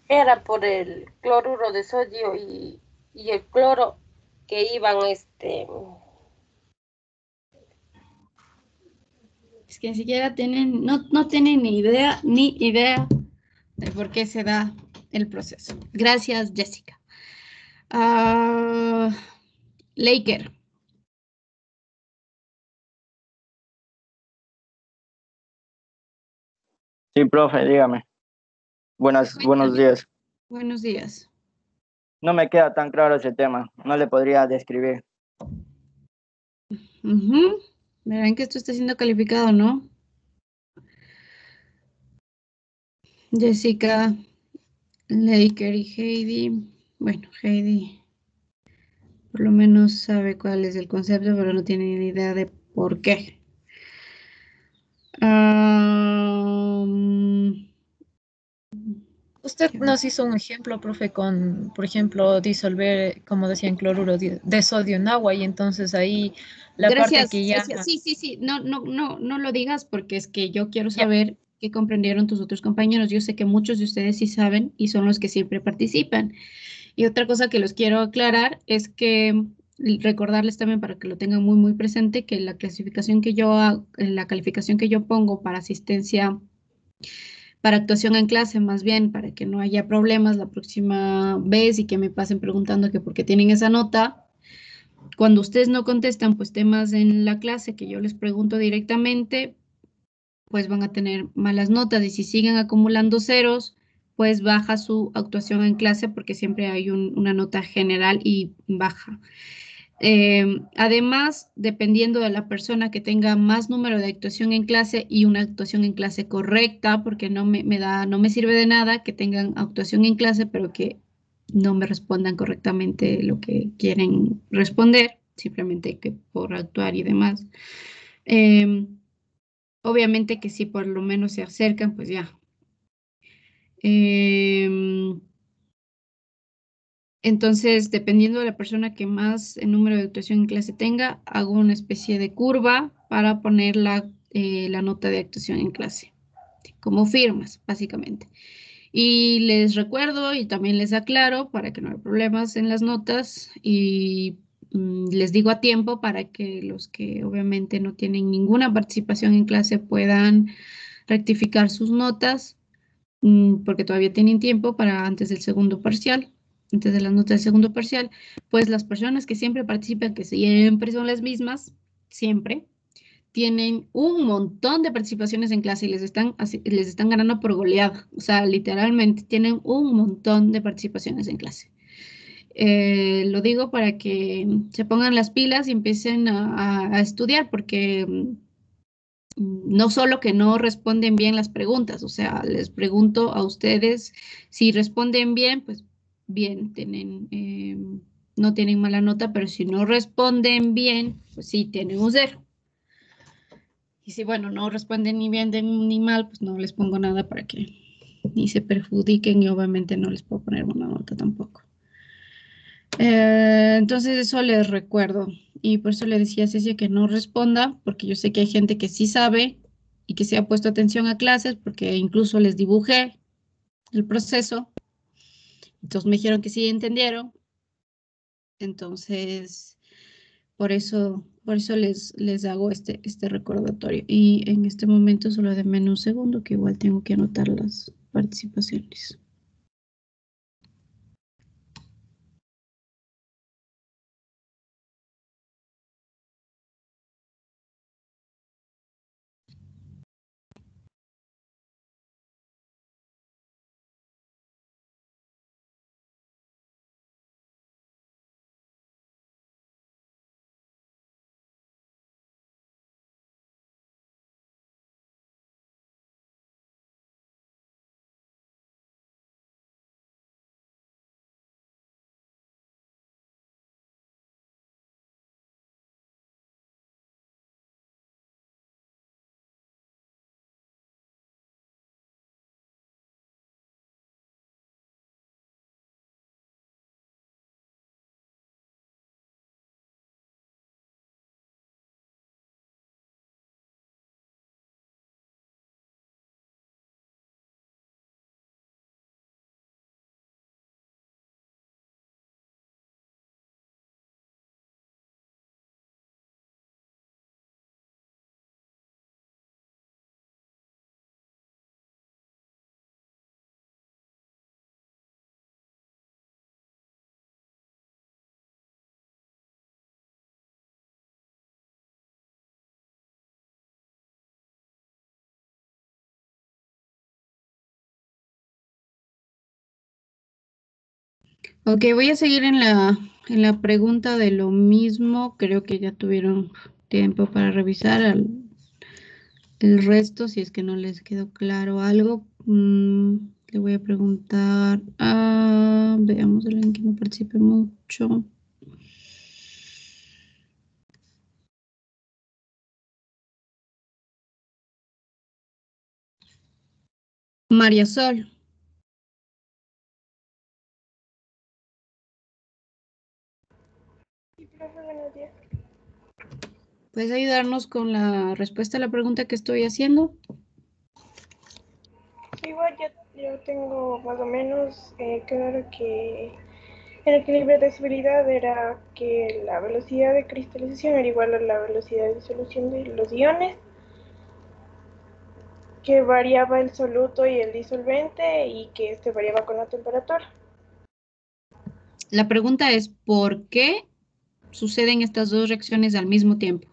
S13: Era por el cloruro de sodio y el cloro que iban
S1: Es que ni siquiera tienen, no tienen ni idea de por qué se da el proceso. Gracias, Jessica. Laker.
S14: Sí, profe, dígame. Buenos días.
S1: Buenos días.
S14: No me queda tan claro ese tema. No le podría describir.
S1: Verán que esto está siendo calificado, ¿no? Jessica, Laker y Heidi. Bueno, Heidi por lo menos sabe cuál es el concepto, pero no tiene ni idea de por qué.
S2: Usted nos hizo un ejemplo, profe, con, por ejemplo, disolver, como decían, cloruro de sodio en agua, y entonces ahí la
S1: Gracias,
S2: parte que ya...
S1: sí. No lo digas porque es que yo quiero saber qué comprendieron tus otros compañeros. Yo sé que muchos de ustedes sí saben y son los que siempre participan. Y otra cosa que los quiero aclarar es que recordarles también para que lo tengan muy presente que la clasificación que yo hago, la calificación que yo pongo para asistencia, para actuación en clase, más bien para que no haya problemas la próxima vez y que me pasen preguntando que por qué tienen esa nota. Cuando ustedes no contestan, pues temas en la clase que yo les pregunto directamente, pues van a tener malas notas y si siguen acumulando ceros, pues baja su actuación en clase porque siempre hay una nota general y baja. Además, dependiendo de la persona que tenga más número de actuación en clase y una actuación en clase correcta, porque no me sirve de nada que tengan actuación en clase, pero que no me respondan correctamente lo que quieren responder, simplemente que por actuar y demás. Obviamente que si por lo menos se acercan, pues ya. Entonces, dependiendo de la persona que más número de actuación en clase tenga, hago una especie de curva para poner la nota de actuación en clase, como firmas, básicamente. Y les recuerdo y también les aclaro para que no haya problemas en las notas y les digo a tiempo para que los que obviamente no tienen ninguna participación en clase puedan rectificar sus notas porque todavía tienen tiempo para antes del segundo parcial, antes de las notas del segundo parcial, pues las personas que siempre participan, que siempre son las mismas, siempre, tienen un montón de participaciones en clase y les están ganando por goleada. O sea, literalmente tienen un montón de participaciones en clase. Lo digo para que se pongan las pilas y empiecen a estudiar, porque no solo que no responden bien las preguntas, o sea, les pregunto a ustedes si responden bien, pues bien, no tienen mala nota, pero si no responden bien, pues sí, tienen un 0. Y si, bueno, no responden ni bien ni mal, pues no les pongo nada para que ni se perjudiquen y obviamente no les puedo poner una nota tampoco. Entonces eso les recuerdo y por eso le decía a Cecia que no responda, porque yo sé que hay gente que sí sabe y que se ha puesto atención a clases, porque incluso les dibujé el proceso, entonces me dijeron que sí entendieron, entonces por eso les hago este recordatorio. Y en este momento solo denme un segundo que igual tengo que anotar las participaciones. Ok, voy a seguir en la pregunta de lo mismo. Creo que ya tuvieron tiempo para revisar el resto, si es que no les quedó claro algo. Le voy a preguntar a... Veamos alguien que no participe mucho. María Sol.
S12: Sí, profe, buenos días.
S1: ¿Puedes ayudarnos con la respuesta a la pregunta que estoy haciendo?
S12: Igual yo tengo más o menos claro que el equilibrio de solubilidad era que la velocidad de cristalización era igual a la velocidad de disolución de los iones, que variaba el soluto y el disolvente y que este variaba con la temperatura.
S1: La pregunta es, ¿por qué suceden estas dos reacciones al mismo tiempo?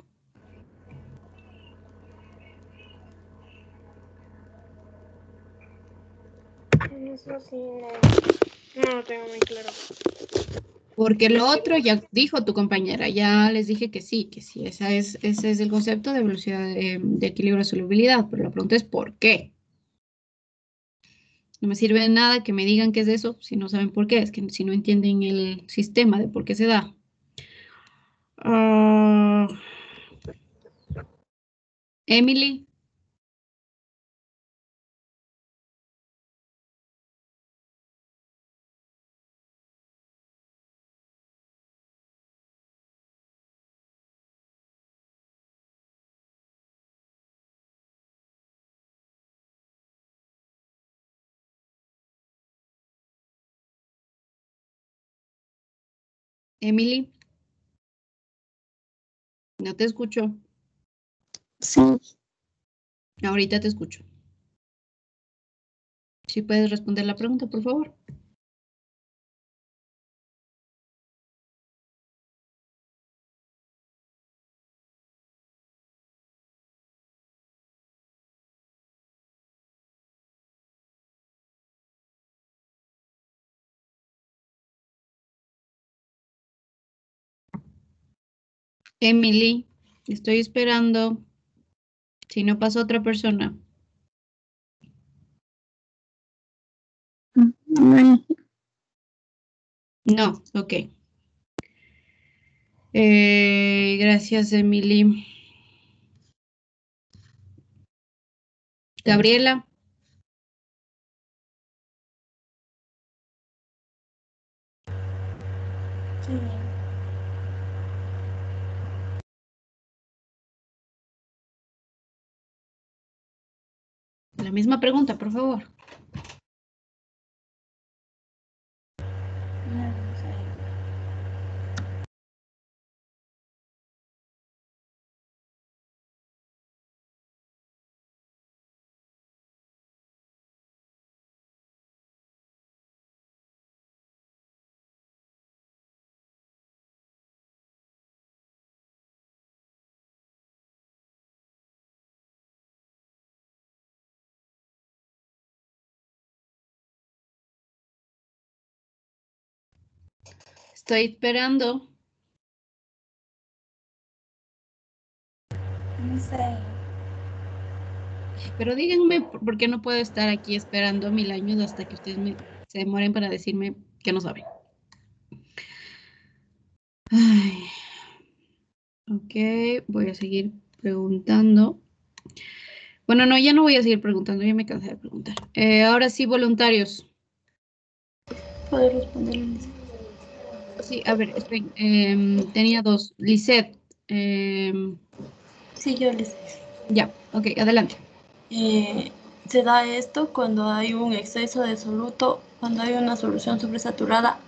S12: Eso sí, no lo tengo muy claro.
S1: Porque lo otro ya dijo tu compañera, ya les dije que sí, ese es el concepto de velocidad de equilibrio de solubilidad, pero la pregunta es ¿por qué? No me sirve de nada que me digan qué es eso si no saben por qué, es que si no entienden el sistema de por qué se da. Emily. Emily. No te escucho.
S11: Sí.
S1: Ahorita te escucho. ¿Sí puedes responder la pregunta, por favor? Emily, estoy esperando. Si no pasa otra persona. No, ok. Gracias, Emily. Gabriela.
S11: Sí.
S1: La misma pregunta, por favor. Estoy esperando.
S11: No sé.
S1: Pero díganme por qué no puedo estar aquí esperando 1000 años hasta que ustedes se demoren para decirme que no saben. Ay. Ok, voy a seguir preguntando. Bueno, no, ya no voy a seguir preguntando, ya me cansé de preguntar. Ahora sí, voluntarios.
S11: ¿Puedo responder?
S1: Sí, a ver, esperen. Tenía dos. Lisette.
S11: Sí, yo les.
S1: Ya, ok, adelante.
S11: Se da esto cuando hay un exceso de soluto, cuando hay una solución sobresaturada.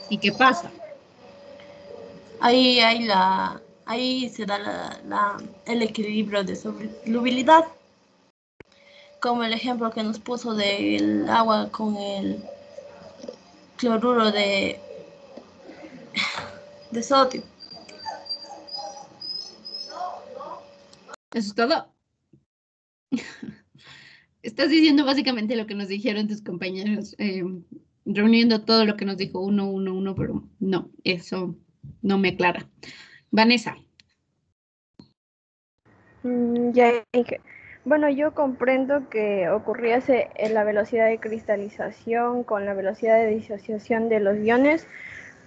S1: ¿Y qué pasa?
S11: Ahí se da el equilibrio de solubilidad, como el ejemplo que nos puso del agua con el cloruro de sodio.
S1: Eso es todo. Estás diciendo básicamente lo que nos dijeron tus compañeros, reuniendo todo lo que nos dijo uno, pero no, eso no me aclara. Vanessa.
S4: Ya dije. Bueno, yo comprendo que ocurriese en la velocidad de cristalización con la velocidad de disociación de los iones,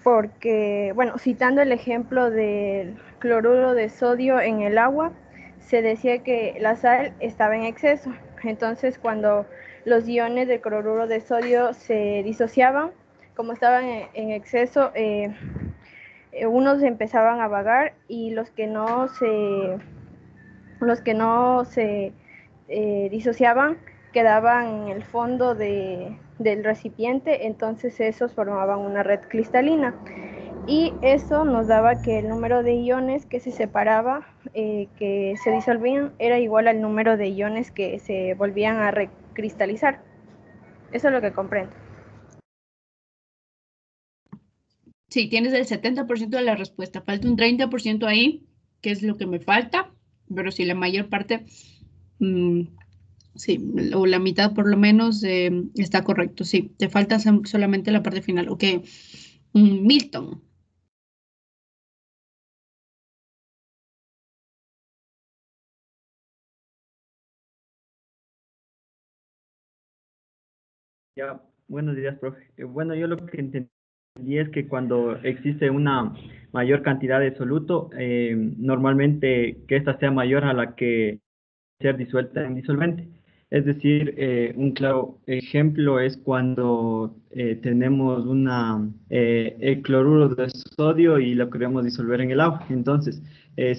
S4: porque, bueno, citando el ejemplo del cloruro de sodio en el agua, se decía que la sal estaba en exceso. Entonces, cuando los iones del cloruro de sodio se disociaban, como estaban en exceso, unos empezaban a vagar y los que no se disociaban quedaban en el fondo del recipiente, entonces esos formaban una red cristalina. Y eso nos daba que el número de iones que se separaba, que se disolvían, era igual al número de iones que se volvían a recristalizar. Eso es lo que comprendo.
S1: Sí, tienes el 70% de la respuesta. Falta un 30% ahí, que es lo que me falta, pero sí, la mayor parte, sí, o la mitad por lo menos está correcto. Sí, te falta solamente la parte final. Ok, Milton.
S15: Ya, buenos días, profe. Bueno, yo lo que entendí es que cuando existe una mayor cantidad de soluto, normalmente que ésta sea mayor a la que ser disuelta en disolvente. Es decir, un claro ejemplo es cuando tenemos el cloruro de sodio y lo queremos disolver en el agua. Entonces, el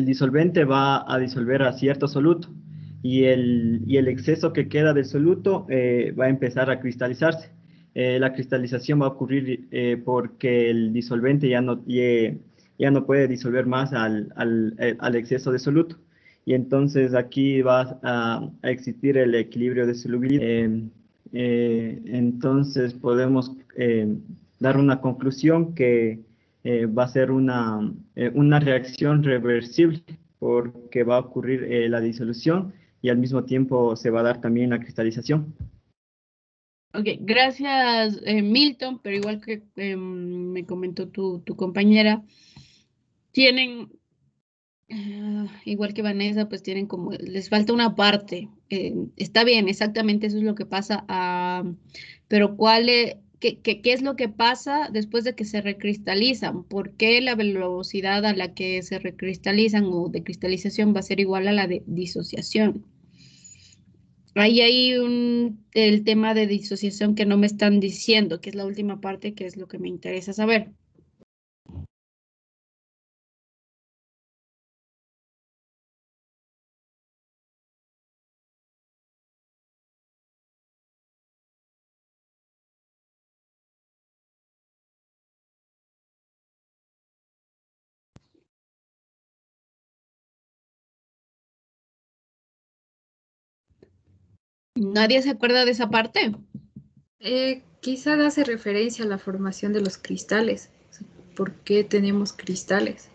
S15: disolvente va a disolver a cierto soluto y el exceso que queda del soluto va a empezar a cristalizarse. La cristalización va a ocurrir porque el disolvente ya no puede disolver más al exceso de soluto. Y entonces aquí va a existir el equilibrio de solubilidad. Entonces podemos dar una conclusión que va a ser una reacción reversible porque va a ocurrir la disolución y al mismo tiempo se va a dar también la cristalización.
S1: Ok, gracias Milton, pero igual que me comentó tu compañera, tienen, igual que Vanessa, pues tienen como, les falta una parte. Está bien, exactamente eso es lo que pasa, pero ¿qué es lo que pasa después de que se recristalizan? ¿Por qué la velocidad a la que se recristalizan o de cristalización va a ser igual a la de disociación? Ahí hay el tema de disociación que no me están diciendo, que es la última parte, que es lo que me interesa saber. ¿Nadie se acuerda de esa parte?
S2: Quizá hace referencia a la formación de los cristales. ¿Por qué tenemos cristales?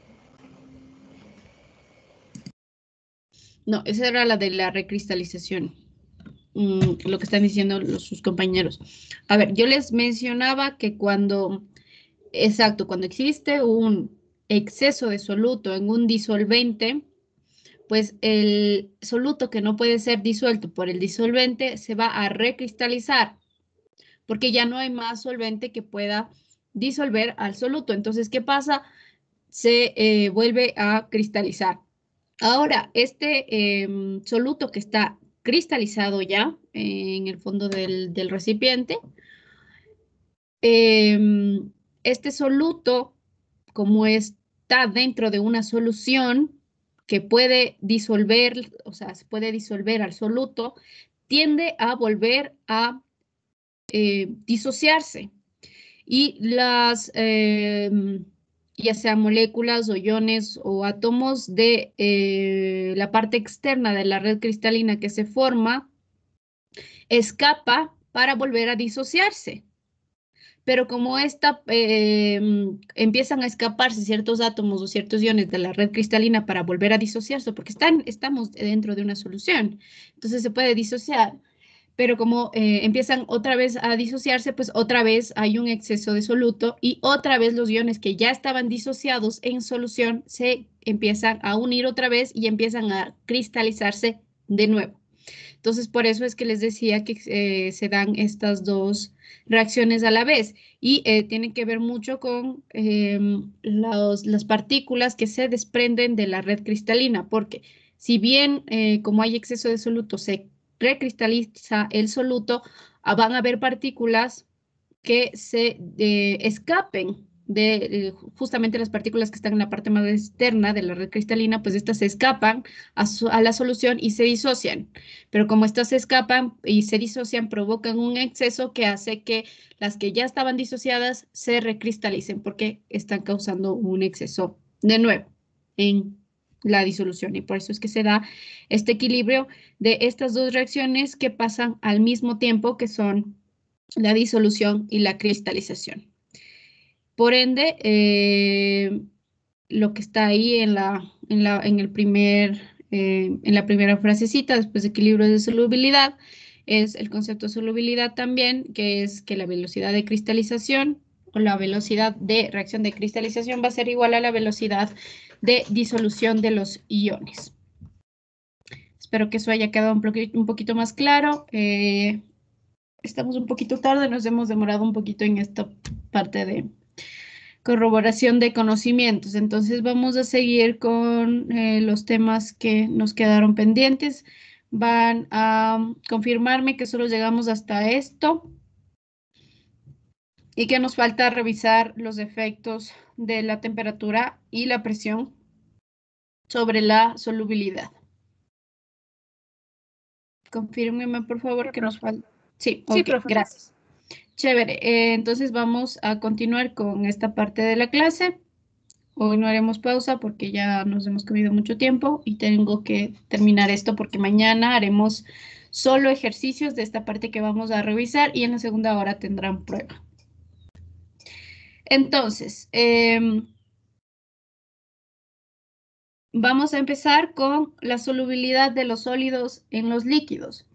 S1: No, esa era la de la recristalización. Lo que están diciendo sus compañeros. A ver, yo les mencionaba que cuando existe un exceso de soluto en un disolvente, pues el soluto que no puede ser disuelto por el disolvente se va a recristalizar, porque ya no hay más solvente que pueda disolver al soluto. Entonces, ¿qué pasa? Se vuelve a cristalizar. Ahora, este soluto que está cristalizado ya en el fondo del recipiente, este soluto, como está dentro de una solución que puede disolver, o sea, se puede disolver al soluto, tiende a volver a disociarse. Y ya sean moléculas o iones o átomos de la parte externa de la red cristalina que se forma, escapa para volver a disociarse. Pero como empiezan a escaparse ciertos átomos o ciertos iones de la red cristalina para volver a disociarse, porque estamos dentro de una solución, entonces se puede disociar. pero como empiezan otra vez a disociarse, pues otra vez hay un exceso de soluto y otra vez los iones que ya estaban disociados en solución se empiezan a unir otra vez y empiezan a cristalizarse de nuevo. Entonces, por eso es que les decía que se dan estas dos reacciones a la vez y tienen que ver mucho con las partículas que se desprenden de la red cristalina, porque si bien como hay exceso de soluto se recristaliza el soluto, van a haber partículas que se escapen de justamente las partículas que están en la parte más externa de la red cristalina, pues estas se escapan a la solución y se disocian. Pero como estas se escapan y se disocian, provocan un exceso que hace que las que ya estaban disociadas se recristalicen porque están causando un exceso de nuevo en la disolución. Y por eso es que se da este equilibrio de estas dos reacciones que pasan al mismo tiempo, que son la disolución y la cristalización. Por ende, lo que está ahí en la primera frasecita, después de equilibrio de solubilidad, es el concepto de solubilidad también, que es que la velocidad de cristalización o la velocidad de reacción de cristalización va a ser igual a la velocidad de disolución de los iones. Espero que eso haya quedado un poquito más claro. Estamos un poquito tarde, nos hemos demorado un poquito en esta parte de corroboración de conocimientos. Entonces vamos a seguir con los temas que nos quedaron pendientes. Van a confirmarme que solo llegamos hasta esto y que nos falta revisar los efectos de la temperatura y la presión sobre la solubilidad. Confírmeme, por favor, que nos falta. Sí, ok, gracias. Chévere, entonces vamos a continuar con esta parte de la clase. Hoy no haremos pausa porque ya nos hemos comido mucho tiempo y tengo que terminar esto porque mañana haremos solo ejercicios de esta parte que vamos a revisar y en la segunda hora tendrán prueba. Entonces, vamos a empezar con la solubilidad de los sólidos en los líquidos.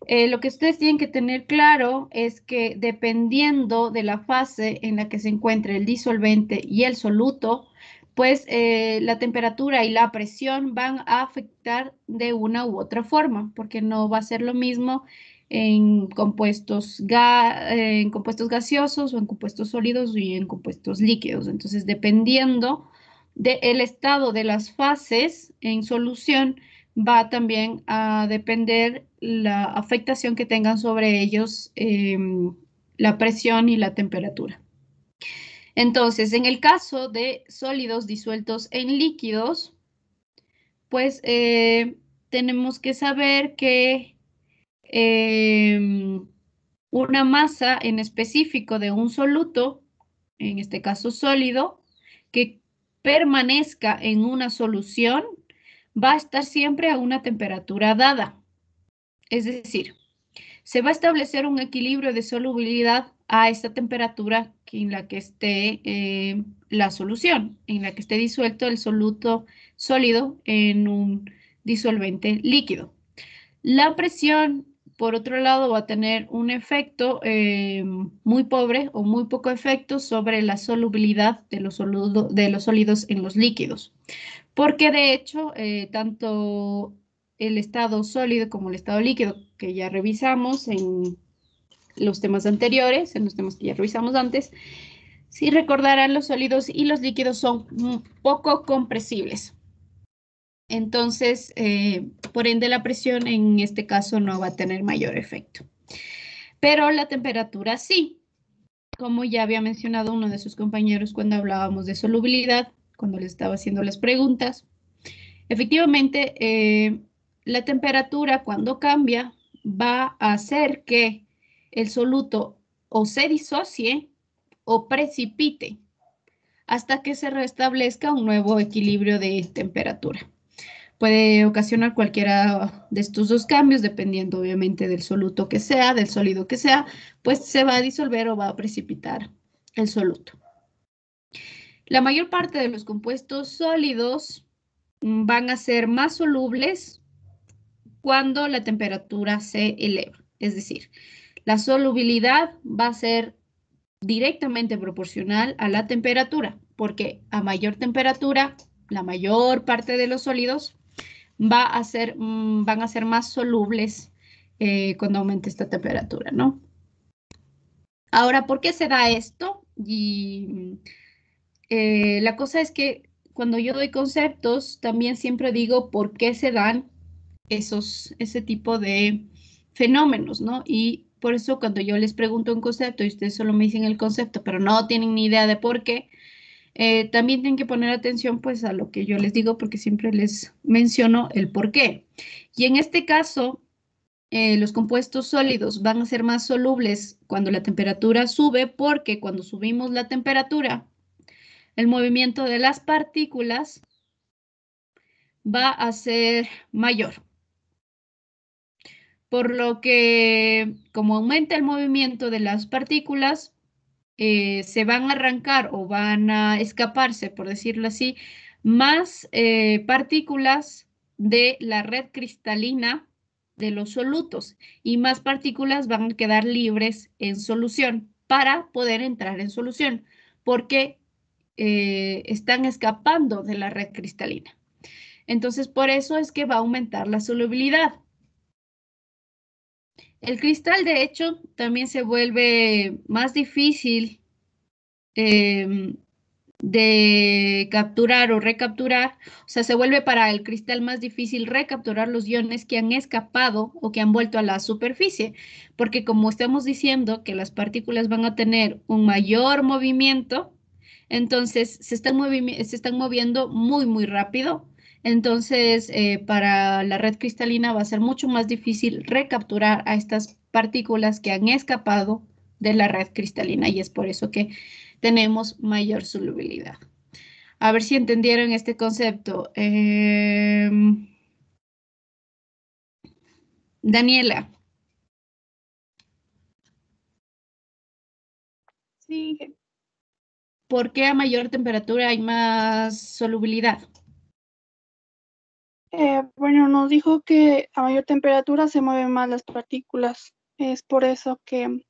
S1: Lo que ustedes tienen que tener claro es que dependiendo de la fase en la que se encuentre el disolvente y el soluto, pues la temperatura y la presión van a afectar de una u otra forma, porque no va a ser lo mismo en compuestos gaseosos o en compuestos sólidos y en compuestos líquidos. Entonces, dependiendo del estado de las fases en solución, va también a depender la afectación que tengan sobre ellos la presión y la temperatura. Entonces, en el caso de sólidos disueltos en líquidos, pues tenemos que saber que una masa en específico de un soluto, en este caso sólido, que permanezca en una solución, va a estar siempre a una temperatura dada. Es decir, se va a establecer un equilibrio de solubilidad a esta temperatura en la que esté la solución, en la que esté disuelto el soluto sólido en un disolvente líquido. La presión, por otro lado, va a tener un efecto muy pobre o muy poco efecto sobre la solubilidad de los sólidos en los líquidos. Porque de hecho, tanto el estado sólido como el estado líquido, que ya revisamos en los temas anteriores, en los temas que ya revisamos antes, si recordarán, los sólidos y los líquidos son poco compresibles. Entonces, por ende, la presión en este caso no va a tener mayor efecto. Pero la temperatura sí, como ya había mencionado uno de sus compañeros cuando hablábamos de solubilidad, cuando les estaba haciendo las preguntas. Efectivamente, la temperatura cuando cambia va a hacer que el soluto o se disocie o precipite hasta que se restablezca un nuevo equilibrio de temperatura. Puede ocasionar cualquiera de estos dos cambios, dependiendo obviamente del soluto que sea, del sólido que sea, pues se va a disolver o va a precipitar el soluto. La mayor parte de los compuestos sólidos van a ser más solubles cuando la temperatura se eleva. Es decir, la solubilidad va a ser directamente proporcional a la temperatura, porque a mayor temperatura, la mayor parte de los sólidos van a ser más solubles cuando aumente esta temperatura, ¿no? Ahora, ¿por qué se da esto? Y la cosa es que cuando yo doy conceptos, también siempre digo por qué se dan ese tipo de fenómenos, ¿no? Y por eso cuando yo les pregunto un concepto y ustedes solo me dicen el concepto, pero no tienen ni idea de por qué, también tienen que poner atención pues a lo que yo les digo porque siempre les menciono el por qué. Y en este caso, los compuestos sólidos van a ser más solubles cuando la temperatura sube porque cuando subimos la temperatura, el movimiento de las partículas va a ser mayor. Por lo que, como aumenta el movimiento de las partículas, se van a arrancar o van a escaparse, por decirlo así, más partículas de la red cristalina de los solutos y más partículas van a quedar libres en solución para poder entrar en solución, porque están escapando de la red cristalina. Entonces, por eso es que va a aumentar la solubilidad. El cristal, de hecho, también se vuelve más difícil de capturar o recapturar. O sea, se vuelve para el cristal más difícil recapturar los iones que han escapado o que han vuelto a la superficie. Porque como estamos diciendo que las partículas van a tener un mayor movimiento, entonces se están moviendo muy, muy rápido. Entonces, para la red cristalina va a ser mucho más difícil recapturar a estas partículas que han escapado de la red cristalina y es por eso que tenemos mayor solubilidad. A ver si entendieron este concepto. Daniela.
S16: Sí.
S1: ¿Por qué a mayor temperatura hay más solubilidad?
S16: Bueno, nos dijo que a mayor temperatura se mueven más las partículas. Es por eso que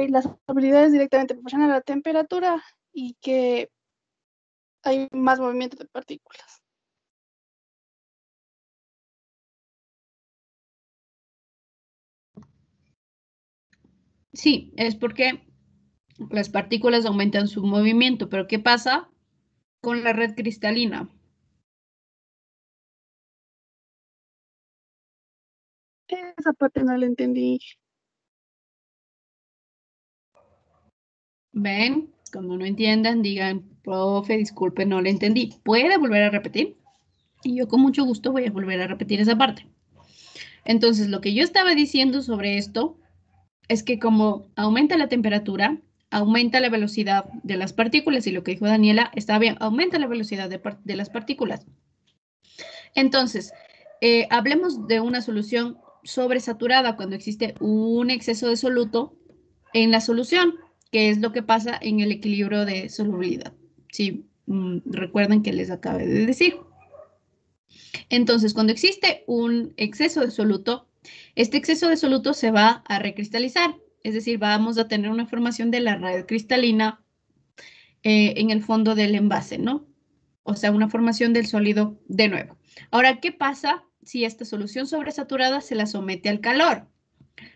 S16: la solubilidad es directamente proporcional a la temperatura y que hay más movimiento de partículas.
S1: Sí, es porque las partículas aumentan su movimiento, pero ¿qué pasa con la red cristalina?
S16: Esa parte no la entendí.
S1: ¿Ven? Cuando no entiendan, digan, profe, disculpe, no le entendí. ¿Puede volver a repetir? Y yo con mucho gusto voy a volver a repetir esa parte. Entonces, lo que yo estaba diciendo sobre esto es que como aumenta la temperatura, aumenta la velocidad de las partículas, y lo que dijo Daniela está bien, aumenta la velocidad de las partículas. Entonces, hablemos de una solución sobresaturada cuando existe un exceso de soluto en la solución, que es lo que pasa en el equilibrio de solubilidad. Sí, recuerden que les acabé de decir. Entonces, cuando existe un exceso de soluto, este exceso de soluto se va a recristalizar, es decir, vamos a tener una formación de la red cristalina en el fondo del envase, ¿no? O sea, una formación del sólido de nuevo. Ahora, ¿qué pasa si esta solución sobresaturada se la somete al calor?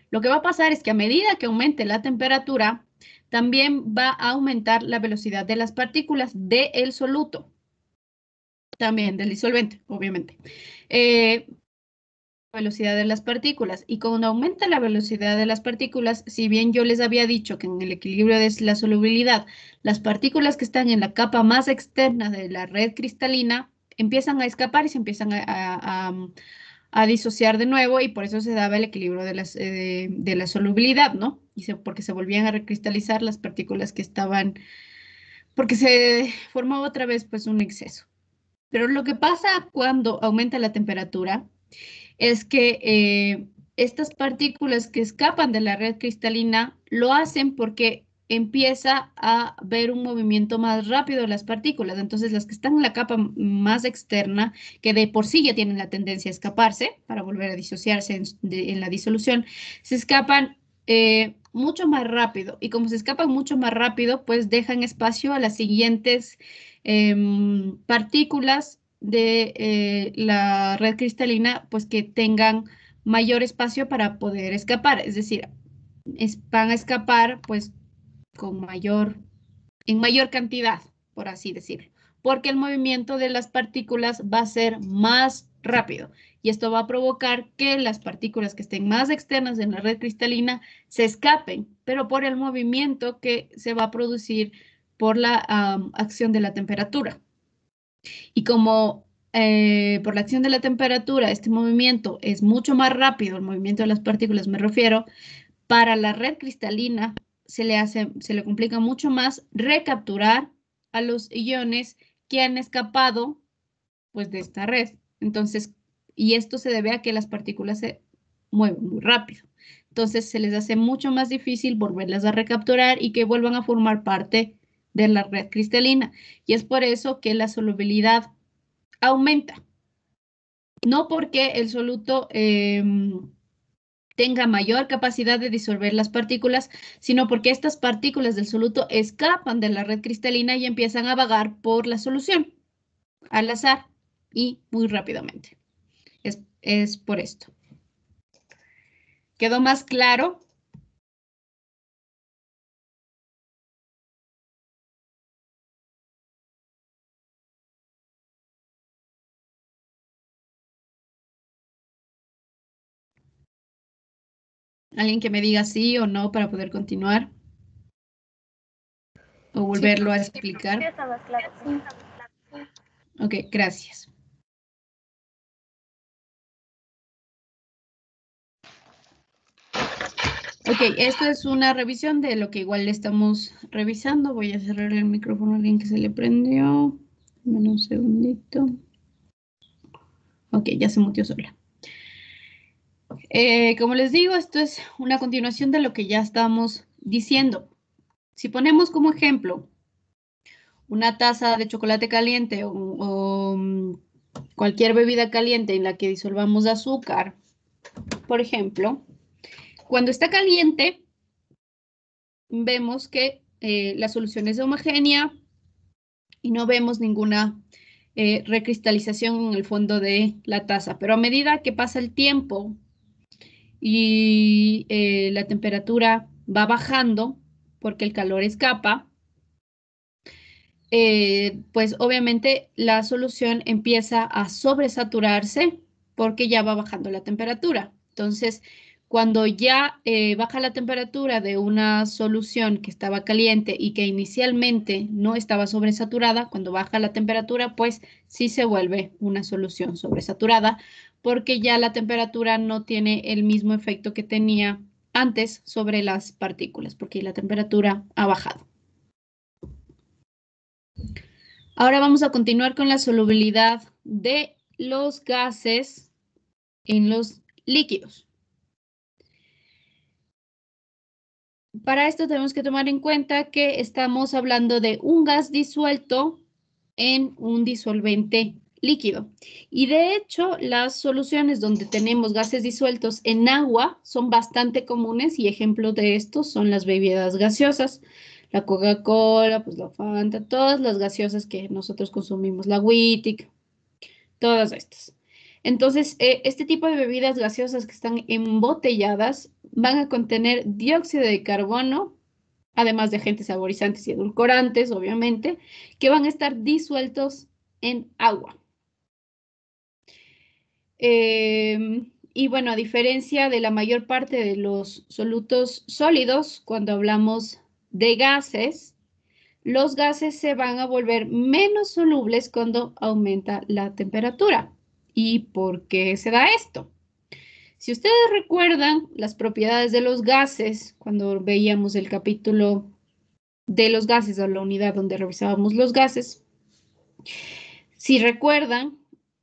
S1: Lo que va a pasar es que a medida que aumente la temperatura, también va a aumentar la velocidad de las partículas del soluto. También del disolvente, obviamente. Velocidad de las partículas. Y cuando aumenta la velocidad de las partículas, si bien yo les había dicho que en el equilibrio de la solubilidad, las partículas que están en la capa más externa de la red cristalina empiezan a escapar y se empiezan a disociar de nuevo y por eso se daba el equilibrio de la solubilidad, ¿no? Porque se volvían a recristalizar las partículas que estaban, porque se formaba otra vez pues un exceso. Pero lo que pasa cuando aumenta la temperatura es que estas partículas que escapan de la red cristalina lo hacen porque empieza a ver un movimiento más rápido de las partículas. Entonces, las que están en la capa más externa, que de por sí ya tienen la tendencia a escaparse para volver a disociarse en la disolución, se escapan mucho más rápido. Y como se escapan mucho más rápido, pues dejan espacio a las siguientes partículas de la red cristalina, pues que tengan mayor espacio para poder escapar. Es decir, van a escapar, pues, en mayor cantidad, por así decirlo, porque el movimiento de las partículas va a ser más rápido y esto va a provocar que las partículas que estén más externas en la red cristalina se escapen, pero por el movimiento que se va a producir por la acción de la temperatura. Y como por la acción de la temperatura este movimiento es mucho más rápido, el movimiento de las partículas me refiero, para la red cristalina se le complica mucho más recapturar a los iones que han escapado, pues, de esta red. Entonces, y esto se debe a que las partículas se mueven muy rápido. Entonces, se les hace mucho más difícil volverlas a recapturar y que vuelvan a formar parte de la red cristalina. Y es por eso que la solubilidad aumenta. No porque el soluto tenga mayor capacidad de disolver las partículas, sino porque estas partículas del soluto escapan de la red cristalina y empiezan a vagar por la solución al azar y muy rápidamente. Es por esto. ¿Quedó más claro? ¿Alguien que me diga sí o no para poder continuar? ¿O volverlo a explicar?
S4: Sí, está más claro.
S1: Ok, gracias. Ok, esto es una revisión de lo que igual le estamos revisando. Voy a cerrar el micrófono a alguien que se le prendió. Dame un segundito. Ok, ya se mutió sola. Como les digo, esto es una continuación de lo que ya estamos diciendo. Si ponemos como ejemplo una taza de chocolate caliente o cualquier bebida caliente en la que disolvamos azúcar, por ejemplo, cuando está caliente, vemos que la solución es homogénea y no vemos ninguna recristalización en el fondo de la taza. Pero a medida que pasa el tiempo y la temperatura va bajando porque el calor escapa, pues obviamente la solución empieza a sobresaturarse porque ya va bajando la temperatura. Entonces, cuando ya baja la temperatura de una solución que estaba caliente y que inicialmente no estaba sobresaturada, cuando baja la temperatura, pues sí se vuelve una solución sobresaturada porque ya la temperatura no tiene el mismo efecto que tenía antes sobre las partículas, porque la temperatura ha bajado. Ahora vamos a continuar con la solubilidad de los gases en los líquidos. Para esto tenemos que tomar en cuenta que estamos hablando de un gas disuelto en un disolvente líquido. Y de hecho, las soluciones donde tenemos gases disueltos en agua son bastante comunes y ejemplos de estos son las bebidas gaseosas. La Coca-Cola, pues la Fanta, todas las gaseosas que nosotros consumimos, la Wittig, todas estas. Entonces, este tipo de bebidas gaseosas que están embotelladas van a contener dióxido de carbono, además de agentes saborizantes y edulcorantes, obviamente, que van a estar disueltos en agua. Y bueno, a diferencia de la mayor parte de los solutos sólidos, cuando hablamos de gases, los gases se van a volver menos solubles cuando aumenta la temperatura. ¿Y por qué se da esto? Si ustedes recuerdan las propiedades de los gases, cuando veíamos el capítulo de los gases o la unidad donde revisábamos los gases, si recuerdan,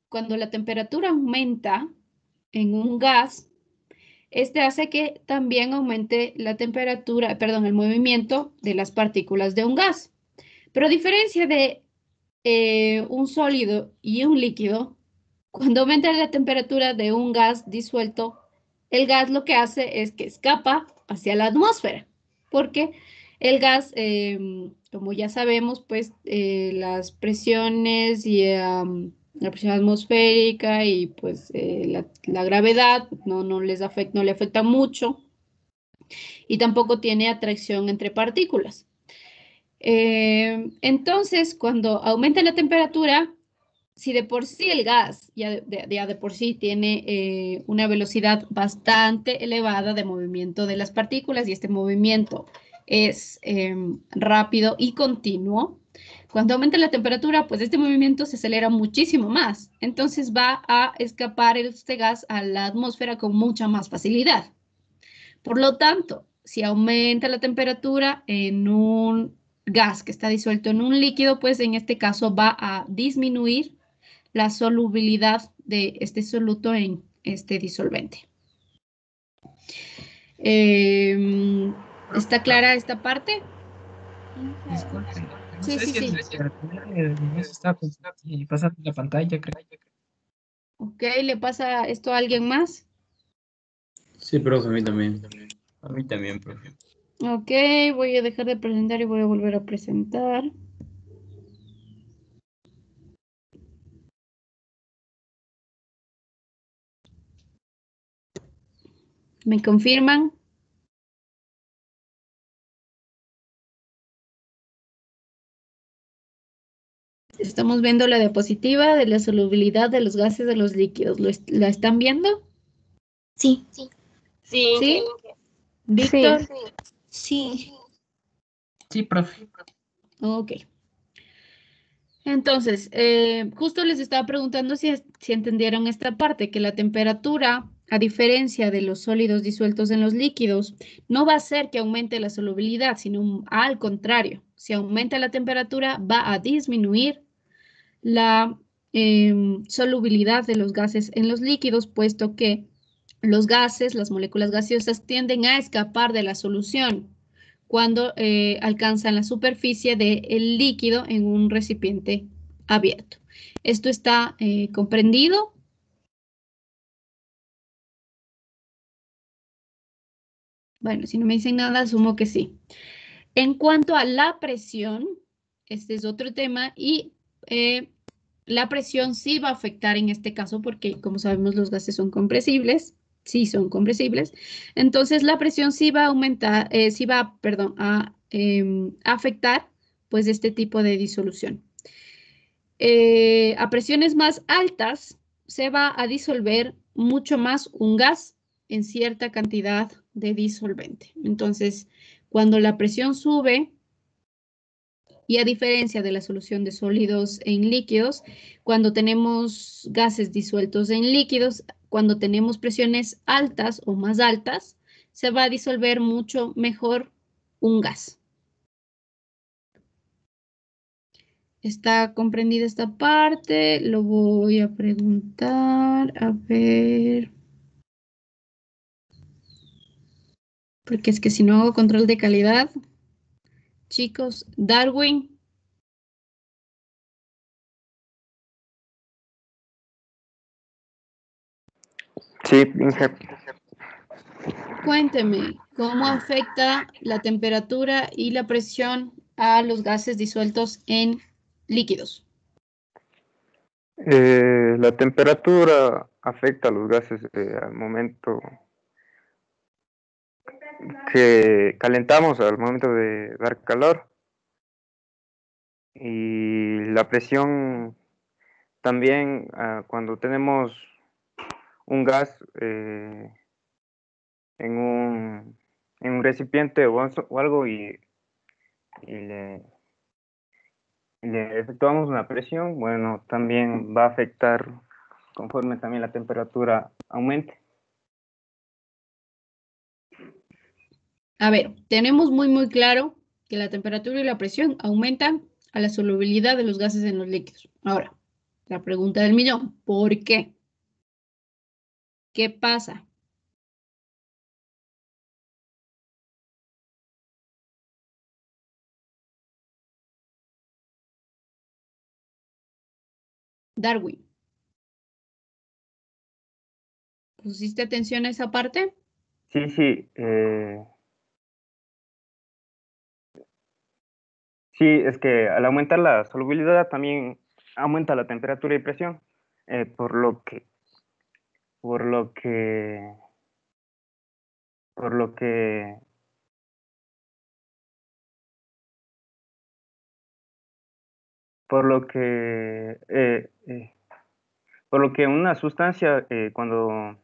S1: cuando la temperatura aumenta en un gas, Este hace que también aumente la temperatura, perdón, el movimiento de las partículas de un gas. Pero a diferencia de un sólido y un líquido, cuando aumenta la temperatura de un gas disuelto, el gas lo que hace es que escapa hacia la atmósfera, porque el gas, como ya sabemos, pues las presiones y la presión atmosférica y pues la gravedad no le afecta mucho y tampoco tiene atracción entre partículas. Entonces, cuando aumenta la temperatura, si de por sí el gas ya de por sí tiene una velocidad bastante elevada de movimiento de las partículas y este movimiento es rápido y continuo, cuando aumenta la temperatura, pues este movimiento se acelera muchísimo más. Entonces va a escapar este gas a la atmósfera con mucha más facilidad. Por lo tanto, si aumenta la temperatura en un gas que está disuelto en un líquido, pues en este caso va a disminuir la solubilidad de este soluto en este disolvente. ¿Está clara esta parte?
S8: Disculpe, no
S1: Sí,
S8: sé
S1: sí,
S8: si
S1: sí.
S8: no se está pasando la pantalla, creo.
S1: Ok, ¿le pasa esto a alguien más?
S5: Sí, profe, a mí también.
S7: A mí también, profe.
S1: Ok, voy a dejar de presentar y voy a volver a presentar. ¿Me confirman? Estamos viendo la diapositiva de la solubilidad de los gases de los líquidos. ¿La están viendo?
S11: Sí.
S13: Sí.
S1: ¿Sí? ¿Víctor?
S11: Sí.
S8: Sí, profe.
S1: Ok. Entonces, justo les estaba preguntando si entendieron esta parte, que la temperatura, a diferencia de los sólidos disueltos en los líquidos, no va a hacer que aumente la solubilidad, sino al contrario. Si aumenta la temperatura, va a disminuir la solubilidad de los gases en los líquidos, puesto que los gases, las moléculas gaseosas, tienden a escapar de la solución cuando alcanzan la superficie del líquido en un recipiente abierto. ¿Esto está comprendido? Bueno, si no me dicen nada, asumo que sí. En cuanto a la presión, este es otro tema y la presión sí va a afectar en este caso porque, como sabemos, los gases son compresibles. Sí son compresibles, entonces la presión sí va a aumentar, a afectar pues este tipo de disolución. A presiones más altas se va a disolver mucho más un gas en cierta cantidad de disolvente. Entonces, cuando la presión sube, y a diferencia de la solución de sólidos en líquidos, cuando tenemos gases disueltos en líquidos, cuando tenemos presiones altas o más altas, se va a disolver mucho mejor un gas. ¿Está comprendida esta parte? Lo voy a preguntar, a ver. Porque es que si no hago control de calidad, chicos, Darwin.
S6: Sí, Inge.
S1: Cuénteme, ¿cómo afecta la temperatura y la presión a los gases disueltos en líquidos?
S6: La temperatura afecta a los gases al momento que calentamos, al momento de dar calor. Y la presión también cuando tenemos un gas en un recipiente o algo y le efectuamos una presión, bueno, también va a afectar conforme también la temperatura aumente.
S1: A ver, tenemos muy claro que la temperatura y la presión aumentan a la solubilidad de los gases en los líquidos. Ahora, la pregunta del millón, ¿por qué? ¿Qué pasa? Darwin. ¿Pusiste atención a esa parte?
S6: Sí, sí. Sí, es que al aumentar la solubilidad también aumenta la temperatura y presión, por lo que por lo que por lo que por lo que por lo que una sustancia cuando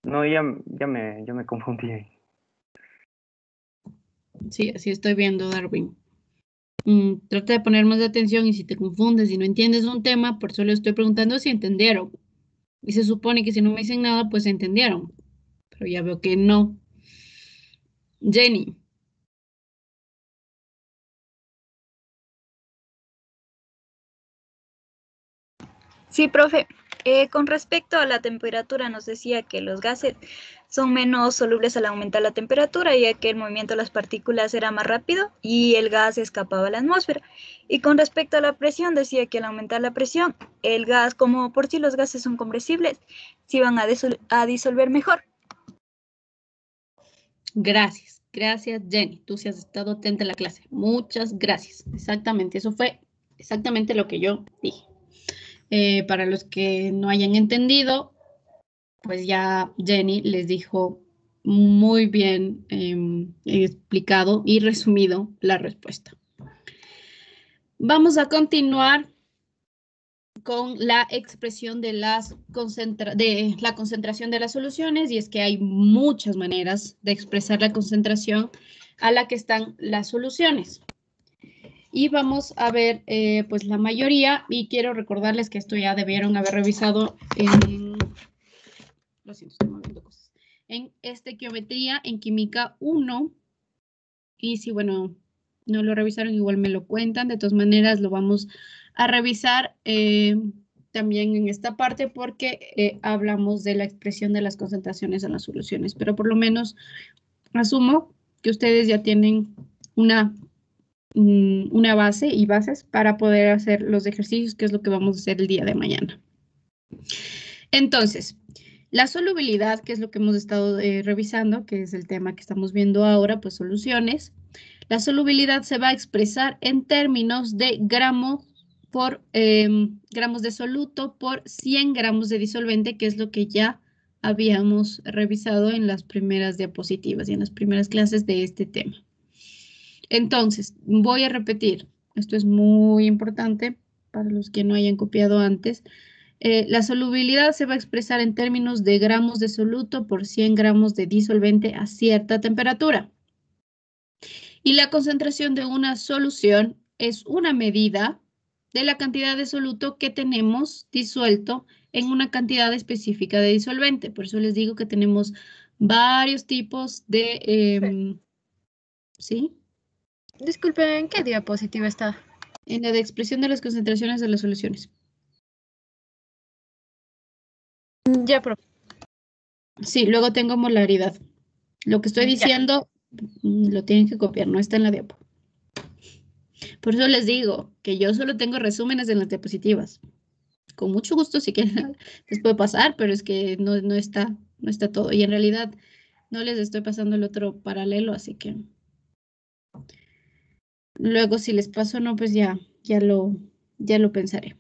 S6: no ya me confundí ahí.
S1: Sí, así estoy viendo, Darwin. Trata de poner más atención y si te confundes y no entiendes un tema, por eso le estoy preguntando si entendieron. Y se supone que si no me dicen nada, pues entendieron. Pero ya veo que no. Jenny.
S9: Sí, profe. Con respecto a la temperatura, nos decía que los gases son menos solubles al aumentar la temperatura, ya que el movimiento de las partículas era más rápido y el gas escapaba a la atmósfera. Y con respecto a la presión, decía que al aumentar la presión, el gas, como por sí los gases son compresibles, se iban a disolver mejor.
S1: Gracias, gracias, Jenny. Tú sí has estado atenta a la clase. Muchas gracias. Exactamente, eso fue exactamente lo que yo dije. Para los que no hayan entendido, pues ya Jenny les dijo muy bien explicado y resumido la respuesta. Vamos a continuar con la expresión de la concentración de las soluciones, y es que hay muchas maneras de expresar la concentración a la que están las soluciones. Y vamos a ver pues la mayoría, y quiero recordarles que esto ya debieron haber revisado en... Lo siento, estoy moviendo cosas. En estequiometría, en química 1, y si, bueno, no lo revisaron, igual me lo cuentan. De todas maneras, lo vamos a revisar también en esta parte porque hablamos de la expresión de las concentraciones en las soluciones. Pero por lo menos asumo que ustedes ya tienen una base y bases para poder hacer los ejercicios, que es lo que vamos a hacer el día de mañana. Entonces, la solubilidad, que es lo que hemos estado revisando, que es el tema que estamos viendo ahora, pues soluciones. La solubilidad se va a expresar en términos de gramos de soluto por 100 gramos de disolvente, que es lo que ya habíamos revisado en las primeras diapositivas y en las primeras clases de este tema. Entonces, voy a repetir, esto es muy importante para los que no hayan copiado antes. La solubilidad se va a expresar en términos de gramos de soluto por 100 gramos de disolvente a cierta temperatura. Y la concentración de una solución es una medida de la cantidad de soluto que tenemos disuelto en una cantidad específica de disolvente. Por eso les digo que tenemos varios tipos de... ¿Sí?
S12: Disculpe, ¿en qué diapositiva está?
S1: En la de expresión de las concentraciones de las soluciones.
S12: Ya, profe.
S1: Sí, luego tengo molaridad. Lo que estoy diciendo lo tienen que copiar, no está en la diapo. Por eso les digo que yo solo tengo resúmenes en las diapositivas. Con mucho gusto, si quieren, les puedo pasar, pero es que no está todo. Y en realidad no les estoy pasando el otro paralelo, así que luego si les paso no, pues ya lo pensaré.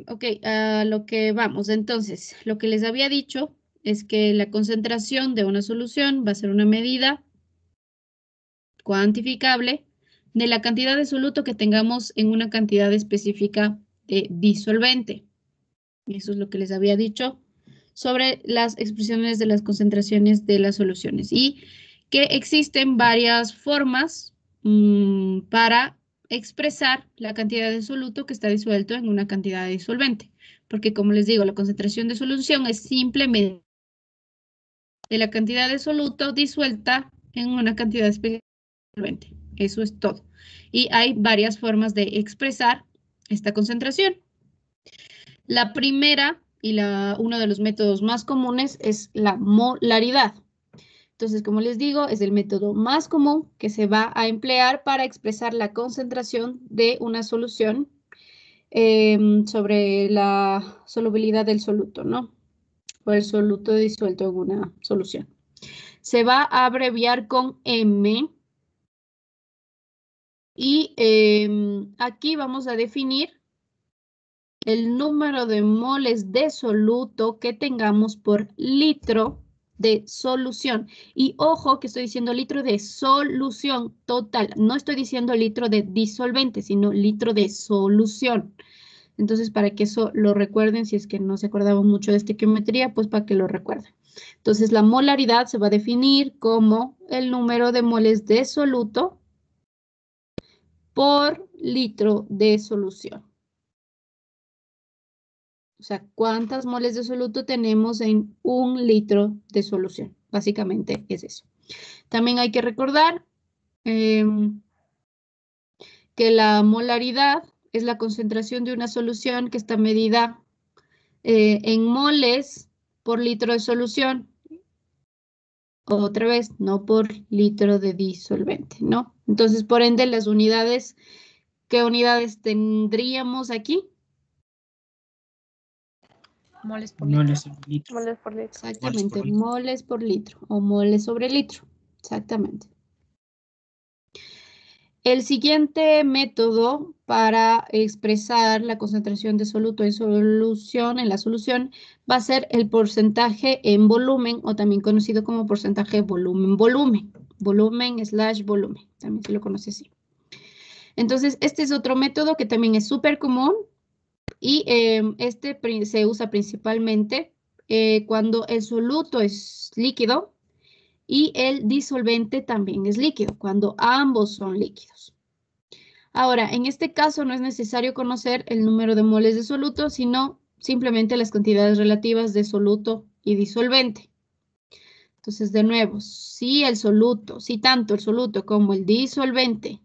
S1: Ok, a lo que vamos. Entonces, lo que les había dicho es que la concentración de una solución va a ser una medida cuantificable de la cantidad de soluto que tengamos en una cantidad específica de disolvente. Eso es lo que les había dicho sobre las expresiones de las concentraciones de las soluciones, y que existen varias formas para expresar la cantidad de soluto que está disuelto en una cantidad de disolvente, porque como les digo, la concentración de solución es simplemente de la cantidad de soluto disuelta en una cantidad específica de disolvente. Eso es todo. Y hay varias formas de expresar esta concentración. La primera y uno de los métodos más comunes es la molaridad. Entonces, como les digo, es el método más común que se va a emplear para expresar la concentración de una solución sobre la solubilidad del soluto, ¿no? O el soluto disuelto en una solución. Se va a abreviar con M. Y aquí vamos a definir el número de moles de soluto que tengamos por litro de solución. Y ojo que estoy diciendo litro de solución total. No estoy diciendo litro de disolvente, sino litro de solución. Entonces, para que eso lo recuerden, si es que no se acordaban mucho de estequiometría, pues para que lo recuerden. Entonces, la molaridad se va a definir como el número de moles de soluto por litro de solución. O sea, ¿cuántas moles de soluto tenemos en un litro de solución? Básicamente es eso. También hay que recordar que la molaridad es la concentración de una solución que está medida en moles por litro de solución. Otra vez, no por litro de disolvente, ¿no? Entonces, por ende, las unidades, ¿qué unidades tendríamos aquí?
S2: Moles por litro.
S8: Moles sobre litro.
S4: Moles por litro.
S1: Exactamente, moles por litro o moles sobre litro. Exactamente. El siguiente método para expresar la concentración de soluto en solución, en la solución, va a ser el porcentaje en volumen, o también conocido como porcentaje volumen-volumen. Volumen/volumen, también se lo conoce así. Entonces, este es otro método que también es súper común y este se usa principalmente cuando el soluto es líquido y el disolvente también es líquido, cuando ambos son líquidos. Ahora, en este caso no es necesario conocer el número de moles de soluto, sino simplemente las cantidades relativas de soluto y disolvente. Entonces, de nuevo, si tanto el soluto como el disolvente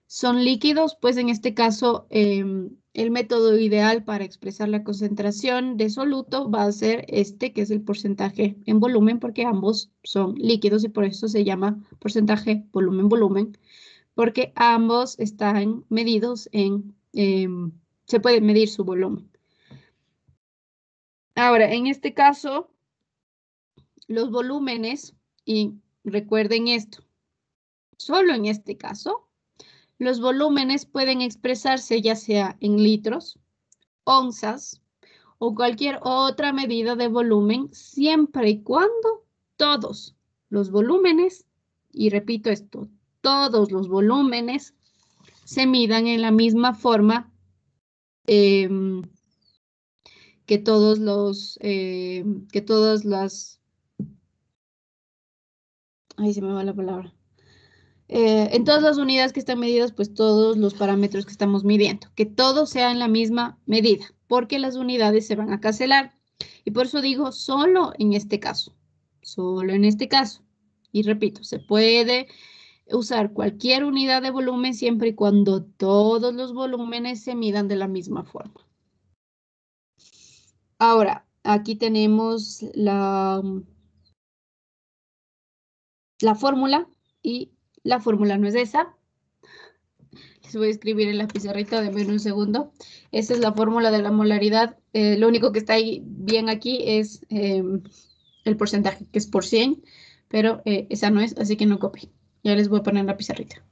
S1: son líquidos, pues en este caso el método ideal para expresar la concentración de soluto va a ser este, que es el porcentaje en volumen, porque ambos son líquidos y por eso se llama porcentaje volumen-volumen, porque ambos están medidos en, se puede medir su volumen. Ahora, en este caso, los volúmenes, y recuerden esto, solo en este caso, los volúmenes pueden expresarse ya sea en litros, onzas o cualquier otra medida de volumen, siempre y cuando todos los volúmenes, y repito esto, todos los volúmenes se midan en la misma forma que todas las, ahí se me va la palabra. En todas las unidades que están medidas, pues todos los parámetros que estamos midiendo, que todo sea en la misma medida, porque las unidades se van a cancelar. Y por eso digo solo en este caso, solo en este caso. Y repito, se puede usar cualquier unidad de volumen siempre y cuando todos los volúmenes se midan de la misma forma. Ahora, aquí tenemos la fórmula y la fórmula no es esa. Les voy a escribir en la pizarrita, denme un segundo. Esa es la fórmula de la molaridad. Lo único que está ahí bien aquí es el porcentaje, que es por 100, pero esa no es, así que no copien. Ya les voy a poner en la pizarrita.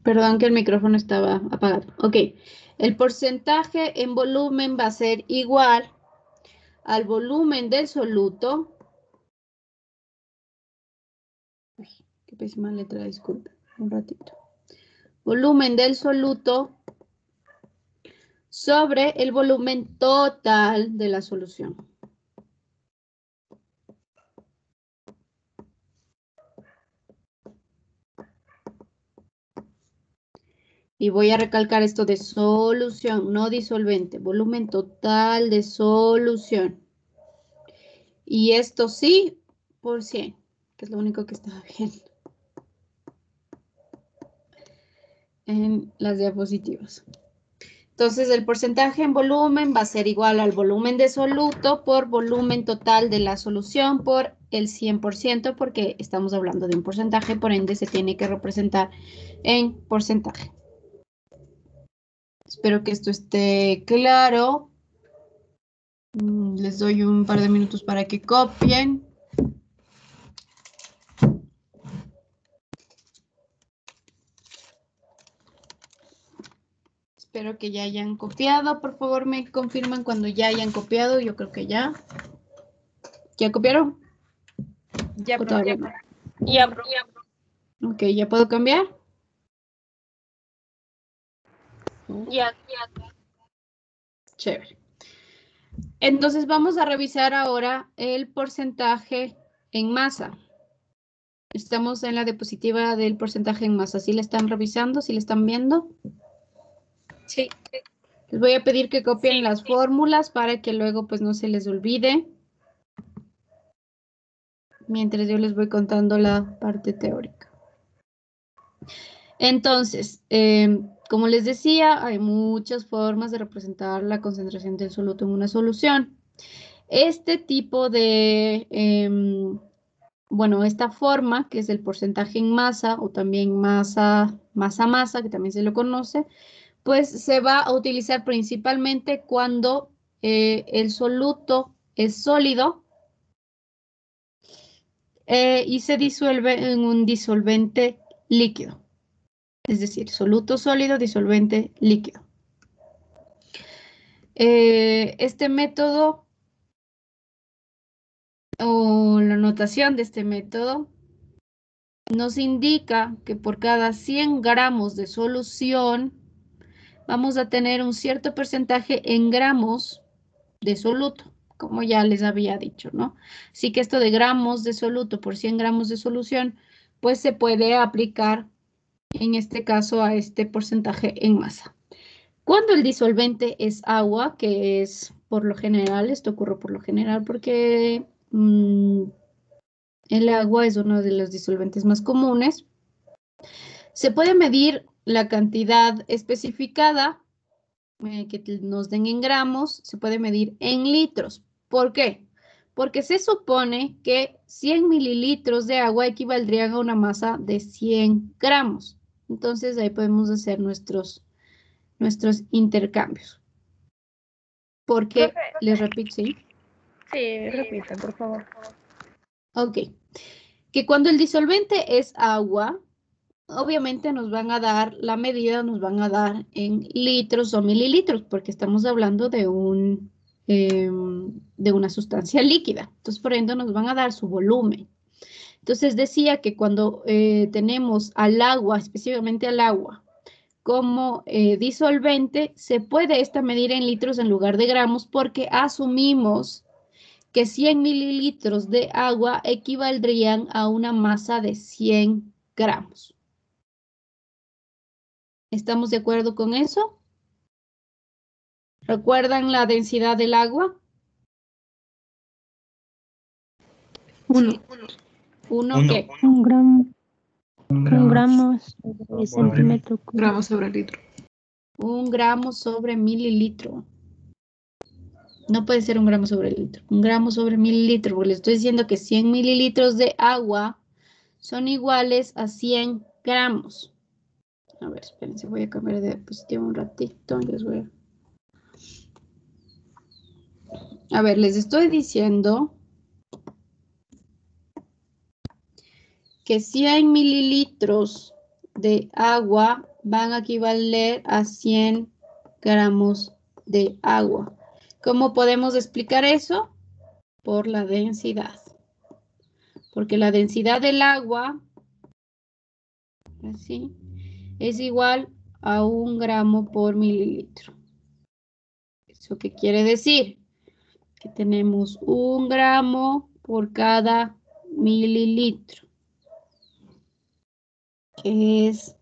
S1: Perdón que el micrófono estaba apagado. Ok. El porcentaje en volumen va a ser igual al volumen del soluto. Uy, qué pésima letra, disculpe. Un ratito. Volumen del soluto sobre el volumen total de la solución. Y voy a recalcar esto de solución, no disolvente. Volumen total de solución. Y esto sí, por 100, que es lo único que estaba viendo en las diapositivas. Entonces, el porcentaje en volumen va a ser igual al volumen de soluto por volumen total de la solución por el 100%, porque estamos hablando de un porcentaje, por ende se tiene que representar en porcentaje. Espero que esto esté claro. Les doy un par de minutos para que copien. Espero que ya hayan copiado. Por favor, me confirman cuando ya hayan copiado. Yo creo que ya. ¿Ya copiaron?
S9: Ya,
S1: ¿O todavía no?
S13: Ya,
S1: Ok, ¿ya puedo cambiar?
S13: ya.
S1: Chévere. Entonces vamos a revisar ahora el porcentaje en masa. Estamos en la diapositiva del porcentaje en masa. ¿Sí la están revisando? ¿Sí la están viendo?
S9: Sí.
S1: Les voy a pedir que copien las fórmulas para que luego pues no se les olvide. Mientras yo les voy contando la parte teórica. Entonces, como les decía, hay muchas formas de representar la concentración del soluto en una solución. Este tipo de, bueno, esta forma, que es el porcentaje en masa, o también masa, que también se lo conoce, pues se va a utilizar principalmente cuando el soluto es sólido y se disuelve en un disolvente líquido. Es decir, soluto sólido, disolvente líquido. Este método o la notación de este método nos indica que por cada 100 gramos de solución vamos a tener un cierto porcentaje en gramos de soluto, como ya les había dicho, ¿no? Así que esto de gramos de soluto por 100 gramos de solución, pues se puede aplicar en este caso a este porcentaje en masa. Cuando el disolvente es agua, que es por lo general, esto ocurre por lo general porque el agua es uno de los disolventes más comunes, se puede medir la cantidad especificada que nos den en gramos, se puede medir en litros. ¿Por qué? Porque se supone que 100 mililitros de agua equivaldrían a una masa de 100 gramos. Entonces ahí podemos hacer nuestros intercambios. Porque, les repito, ¿sí?
S4: Sí, repita, por favor.
S1: Ok. Que cuando el disolvente es agua, obviamente nos van a dar la medida, nos van a dar en litros o mililitros, porque estamos hablando de una sustancia líquida. Entonces, por ende, nos van a dar su volumen. Entonces, decía que cuando tenemos al agua, específicamente al agua, como disolvente, se puede esta medir en litros en lugar de gramos porque asumimos que 100 mililitros de agua equivaldrían a una masa de 100 gramos. ¿Estamos de acuerdo con eso? ¿Recuerdan la densidad del agua? ¿Uno qué?
S17: Un gramo. Un gramo sobre centímetro cúbico.
S16: Gramo sobre litro.
S1: 1 gramo sobre mililitro. No puede ser 1 gramo sobre litro. 1 gramo sobre mililitro, porque les estoy diciendo que 100 mililitros de agua son iguales a 100 gramos. A ver, espérense, voy a cambiar de diapositiva un ratito. A ver, les estoy diciendo que 100 mililitros de agua van a equivaler a 100 gramos de agua. ¿Cómo podemos explicar eso? Por la densidad. Porque la densidad del agua, así, es igual a 1 gramo por mililitro. ¿Eso qué quiere decir? Que tenemos 1 gramo por cada mililitro. Que es,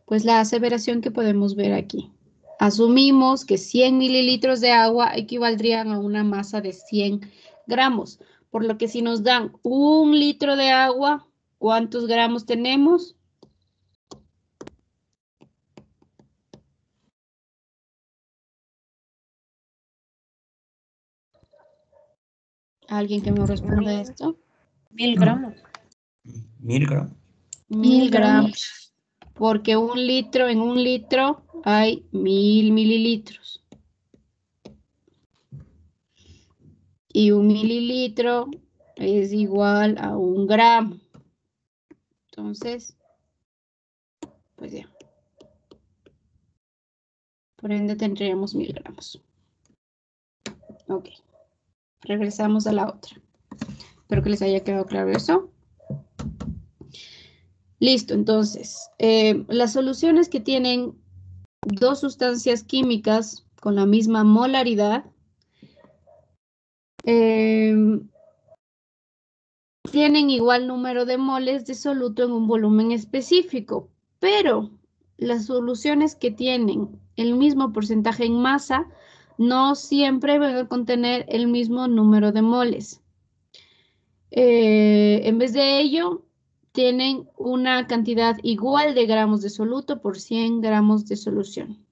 S1: pues, la aseveración que podemos ver aquí. Asumimos que 100 mililitros de agua equivaldrían a una masa de 100 gramos. Por lo que si nos dan 1 litro de agua, ¿cuántos gramos tenemos? ¿Alguien que me responda a esto?
S17: 1000 gramos.
S7: 1000 gramos.
S1: 1000 gramos. Porque en 1 litro hay 1000 mililitros. Y 1 mililitro es igual a 1 gramo. Entonces, pues ya. Por ende tendríamos 1000 gramos. Ok. Regresamos a la otra. Espero que les haya quedado claro eso. Listo, entonces, las soluciones que tienen 2 sustancias químicas con la misma molaridad tienen igual número de moles de soluto en un volumen específico, pero las soluciones que tienen el mismo porcentaje en masa no siempre van a contener el mismo número de moles. En vez de ello, tienen una cantidad igual de gramos de soluto por 100 gramos de solución.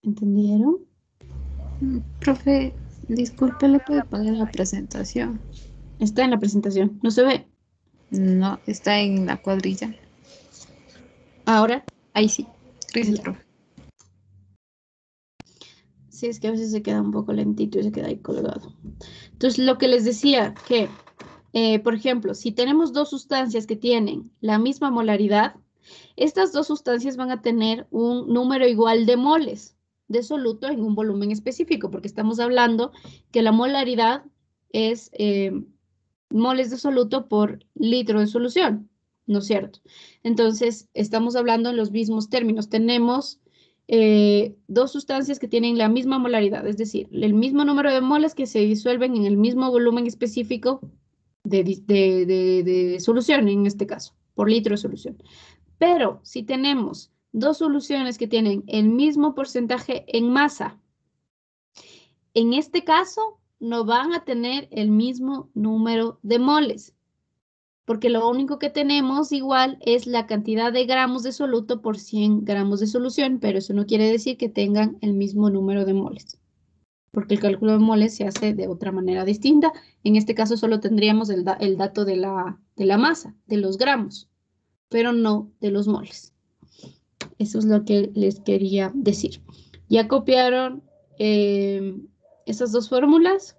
S1: ¿Entendieron?
S2: Profe, disculpe, ¿le puede poner la presentación?
S1: Está en la presentación. ¿No se ve?
S2: No, está en la cuadrilla.
S1: ¿Ahora?
S2: Ahí sí. Gracias, profe.
S1: Sí, es que a veces se queda un poco lentito y se queda ahí colgado. Entonces, lo que les decía, que, por ejemplo, si tenemos 2 sustancias que tienen la misma molaridad, estas 2 sustancias van a tener un número igual de moles de soluto en un volumen específico, porque estamos hablando que la molaridad es moles de soluto por litro de solución, ¿no es cierto? Entonces, estamos hablando en los mismos términos. Tenemos 2 sustancias que tienen la misma molaridad, es decir, el mismo número de moles que se disuelven en el mismo volumen específico de solución, en este caso, por litro de solución. Pero si tenemos 2 soluciones que tienen el mismo porcentaje en masa, en este caso no van a tener el mismo número de moles, porque lo único que tenemos igual es la cantidad de gramos de soluto por 100 gramos de solución, pero eso no quiere decir que tengan el mismo número de moles, porque el cálculo de moles se hace de otra manera distinta. En este caso solo tendríamos el dato de la masa, de los gramos, pero no de los moles. Eso es lo que les quería decir. ¿Ya copiaron esas 2 fórmulas?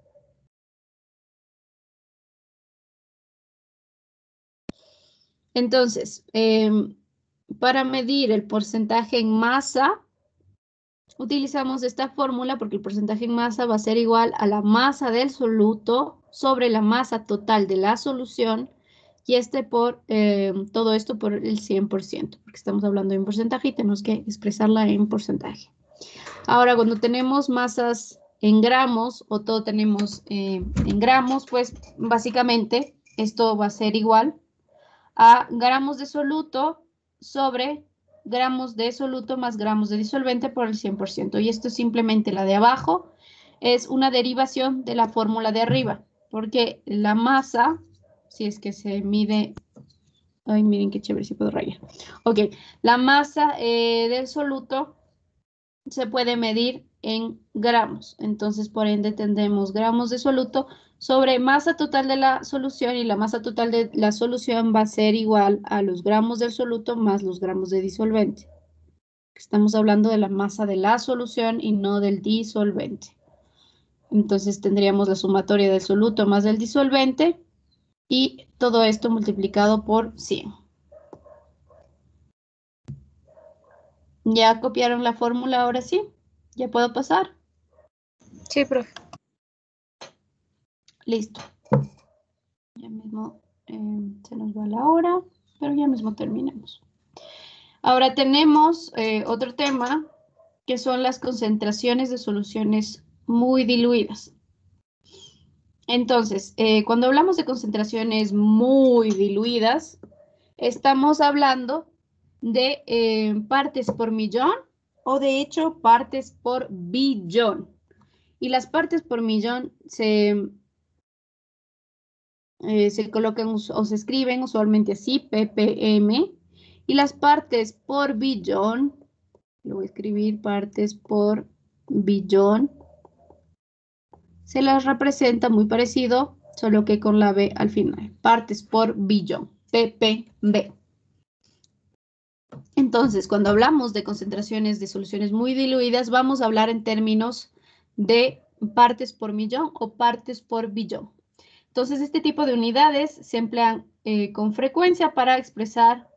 S1: Entonces, para medir el porcentaje en masa, utilizamos esta fórmula porque el porcentaje en masa va a ser igual a la masa del soluto sobre la masa total de la solución, y todo esto por el 100%, porque estamos hablando de un porcentaje y tenemos que expresarla en porcentaje. Ahora, cuando tenemos masas en gramos o todo tenemos en gramos, pues básicamente esto va a ser igual a gramos de soluto sobre gramos de soluto más gramos de disolvente por el 100%. Y esto es simplemente la de abajo, es una derivación de la fórmula de arriba, porque la masa, si es que se mide, ay, miren qué chévere, si puedo rayar. Ok, la masa del soluto se puede medir en gramos. Entonces, por ende, tendremos gramos de soluto sobre masa total de la solución, y la masa total de la solución va a ser igual a los gramos del soluto más los gramos de disolvente. Estamos hablando de la masa de la solución y no del disolvente. Entonces, tendríamos la sumatoria del soluto más del disolvente, y todo esto multiplicado por 100. ¿Ya copiaron la fórmula ahora sí? ¿Ya puedo pasar?
S2: Sí, profe.
S1: Listo. Ya mismo se nos va la hora, pero ya mismo terminamos. Ahora tenemos otro tema que son las concentraciones de soluciones muy diluidas. Entonces, cuando hablamos de concentraciones muy diluidas, estamos hablando de partes por millón o de hecho partes por billón. Y las partes por millón se colocan o se escriben usualmente así, ppm. Y las partes por billón, lo voy a escribir partes por billón, se las representa muy parecido, solo que con la B al final. Partes por billón, ppb. Entonces, cuando hablamos de concentraciones de soluciones muy diluidas, vamos a hablar en términos de partes por millón o partes por billón. Entonces, este tipo de unidades se emplean con frecuencia para expresar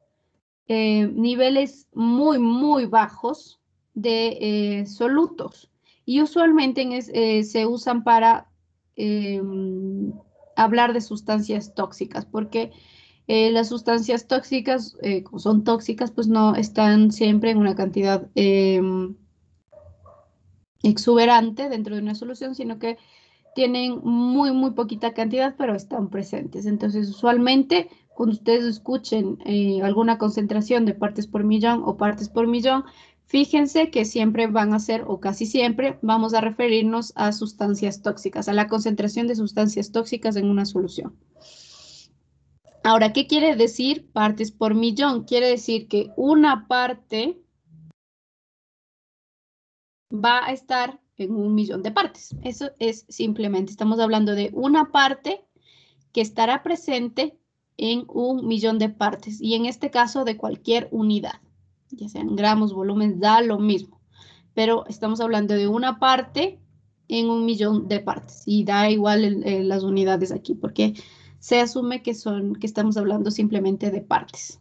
S1: niveles muy, muy bajos de solutos. Y usualmente se usan para hablar de sustancias tóxicas, porque las sustancias tóxicas, como son tóxicas, pues no están siempre en una cantidad exuberante dentro de una solución, sino que tienen muy, muy poquita cantidad, pero están presentes. Entonces, usualmente, cuando ustedes escuchen alguna concentración de partes por millón o partes por millón, fíjense que siempre van a ser, o casi siempre, vamos a referirnos a sustancias tóxicas, a la concentración de sustancias tóxicas en una solución. Ahora, ¿qué quiere decir partes por millón? Quiere decir que una parte va a estar en 1.000.000 de partes. Eso es simplemente, estamos hablando de una parte que estará presente en 1.000.000 de partes y en este caso de cualquier unidad, ya sean gramos, volúmenes, da lo mismo, pero estamos hablando de una parte en 1.000.000 de partes y da igual las unidades aquí porque se asume que estamos hablando simplemente de partes.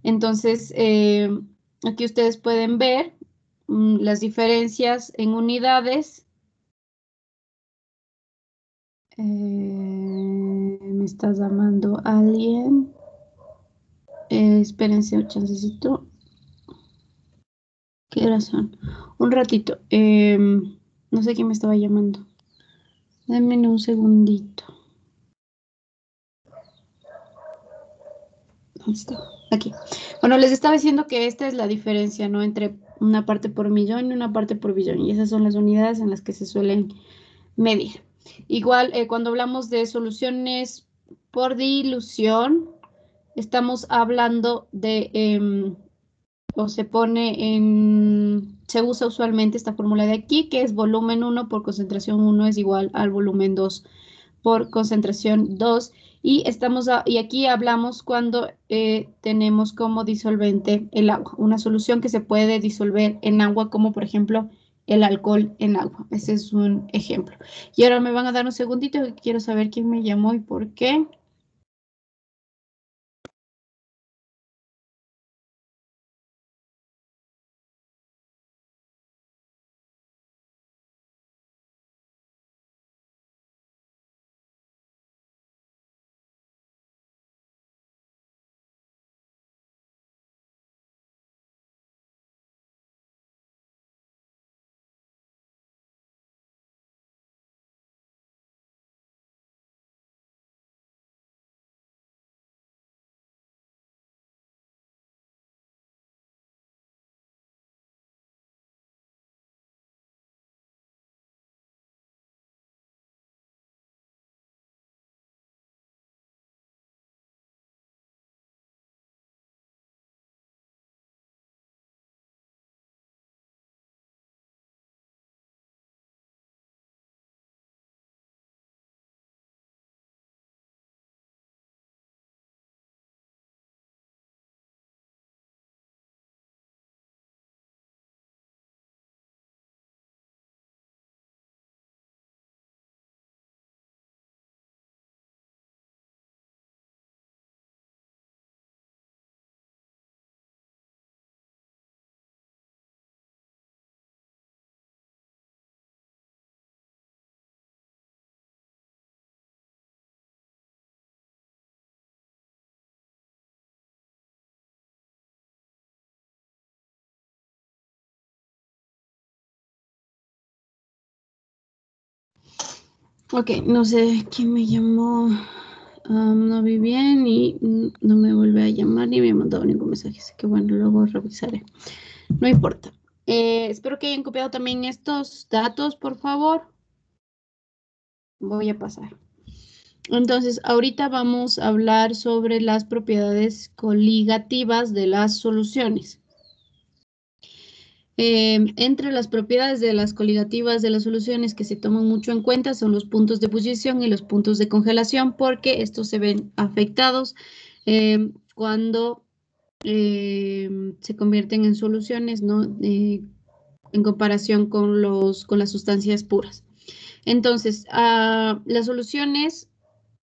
S1: Entonces, aquí ustedes pueden ver las diferencias en unidades. Me está llamando alguien. Espérense un chancecito. ¿Qué horas son? Un ratito. No sé quién me estaba llamando. Denme un segundito. ¿Dónde está? Aquí. Bueno, les estaba diciendo que esta es la diferencia, ¿no? Entre una parte por millón y una parte por billón. Y esas son las unidades en las que se suelen medir. Igual, cuando hablamos de soluciones por dilución, estamos hablando de, o se pone se usa usualmente esta fórmula de aquí, que es volumen 1 por concentración 1 es igual al volumen 2 por concentración 2. Y aquí hablamos cuando tenemos como disolvente el agua, una solución que se puede disolver en agua, como por ejemplo el alcohol en agua. Ese es un ejemplo. Y ahora me van a dar un segundito que quiero saber quién me llamó y por qué. Ok, no sé quién me llamó. No vi bien y no me vuelve a llamar ni me ha mandado ningún mensaje. Así que bueno, luego revisaré. No importa. Espero que hayan copiado también estos datos, por favor. Voy a pasar. Entonces, ahorita vamos a hablar sobre las propiedades coligativas de las soluciones. Entre las propiedades de las coligativas de las soluciones que se toman mucho en cuenta son los puntos de ebullición y los puntos de congelación, porque estos se ven afectados cuando se convierten en soluciones, ¿no? En comparación con las sustancias puras. Entonces, las soluciones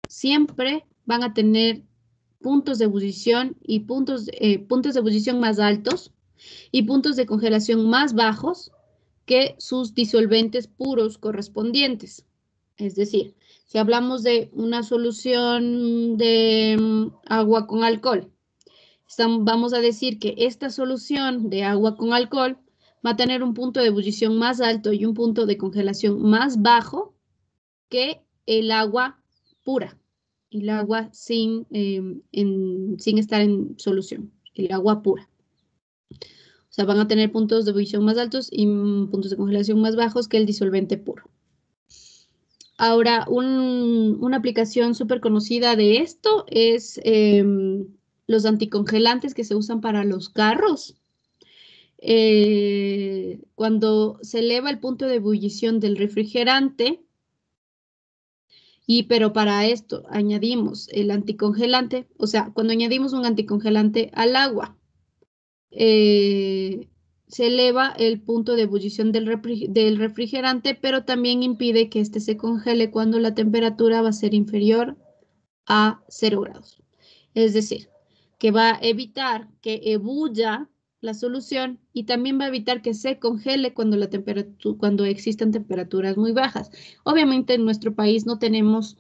S1: siempre van a tener puntos de ebullición y puntos de ebullición más altos y puntos de congelación más bajos que sus disolventes puros correspondientes. Es decir, si hablamos de una solución de agua con alcohol, vamos a decir que esta solución de agua con alcohol va a tener un punto de ebullición más alto y un punto de congelación más bajo que el agua pura, el agua sin estar en solución, el agua pura. O sea, van a tener puntos de ebullición más altos y puntos de congelación más bajos que el disolvente puro. Ahora, una aplicación súper conocida de esto es los anticongelantes que se usan para los carros. Cuando se eleva el punto de ebullición del refrigerante, pero para esto añadimos el anticongelante, o sea, cuando añadimos un anticongelante al agua, se eleva el punto de ebullición del refrigerante, pero también impide que este se congele cuando la temperatura va a ser inferior a 0 grados. Es decir, que va a evitar que ebulla la solución y también va a evitar que se congele cuando existan temperaturas muy bajas. Obviamente en nuestro país no tenemos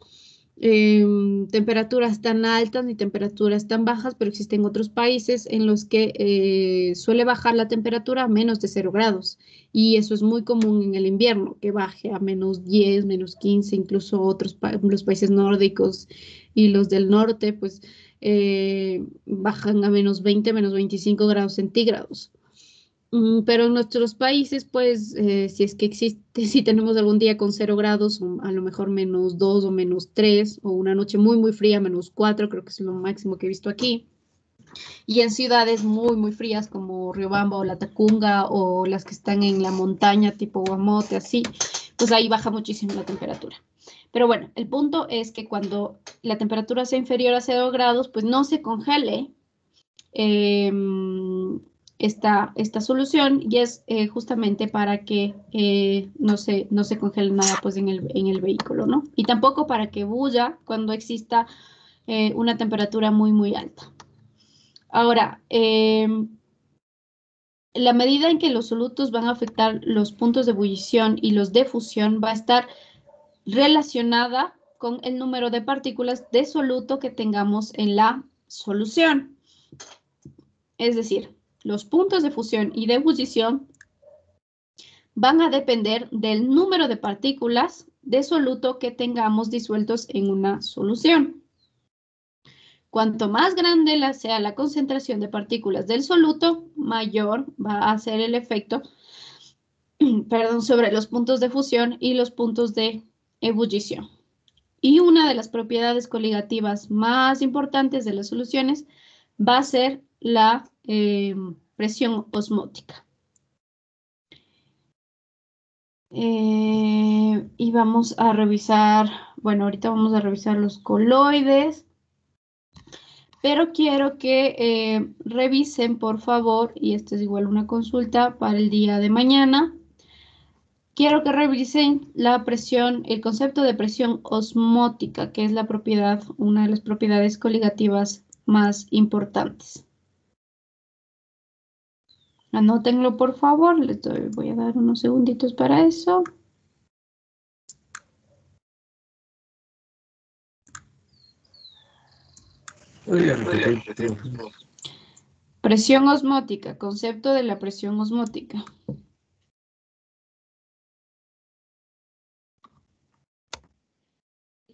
S1: temperaturas tan altas ni temperaturas tan bajas, pero existen otros países en los que suele bajar la temperatura a menos de 0 grados y eso es muy común en el invierno, que baje a menos 10, menos 15, incluso los países nórdicos y los del norte pues bajan a menos 20, menos 25 grados centígrados. Pero en nuestros países, pues, si es que existe, si tenemos algún día con 0 grados, o a lo mejor menos 2 o menos 3, o una noche muy, muy fría, menos 4, creo que es lo máximo que he visto aquí. Y en ciudades muy, muy frías como Riobamba o Latacunga, o las que están en la montaña, tipo Guamote, así, pues ahí baja muchísimo la temperatura. Pero bueno, el punto es que cuando la temperatura sea inferior a 0 grados, pues no se congele esta solución y es justamente para que no se congele nada pues en el vehículo, ¿no? Y tampoco para que bulla cuando exista una temperatura muy, muy alta. Ahora, la medida en que los solutos van a afectar los puntos de ebullición y los de fusión va a estar relacionada con el número de partículas de soluto que tengamos en la solución. Es decir, los puntos de fusión y de ebullición van a depender del número de partículas de soluto que tengamos disueltos en una solución. Cuanto más grande sea la concentración de partículas del soluto, mayor va a ser el efecto sobre los puntos de fusión y los puntos de ebullición. Y una de las propiedades coligativas más importantes de las soluciones va a ser la presión osmótica. Y vamos a revisar, bueno, ahorita vamos a revisar los coloides, pero quiero que revisen, por favor, y esta es igual una consulta para el día de mañana. Quiero que revisen la presión, el concepto de presión osmótica, que es la propiedad, una de las propiedades coligativas más importantes. Anótenlo, por favor. Voy a dar unos segunditos para eso. Presión osmótica, concepto de la presión osmótica.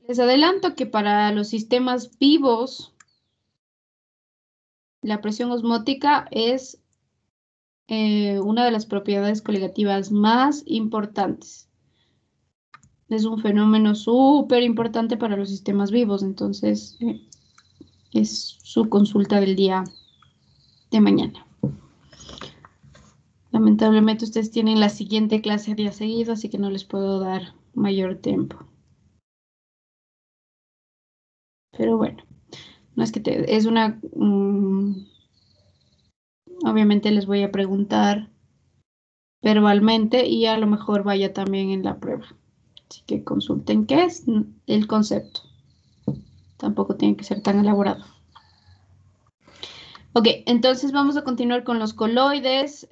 S1: Les adelanto que para los sistemas vivos, la presión osmótica es una de las propiedades coligativas más importantes. Es un fenómeno súper importante para los sistemas vivos, entonces es su consulta del día de mañana. Lamentablemente ustedes tienen la siguiente clase día seguido, así que no les puedo dar mayor tiempo. Pero bueno, no es que es una... obviamente les voy a preguntar verbalmente y a lo mejor vaya también en la prueba. Así que consulten qué es el concepto. Tampoco tiene que ser tan elaborado. Ok, entonces vamos a continuar con los coloides.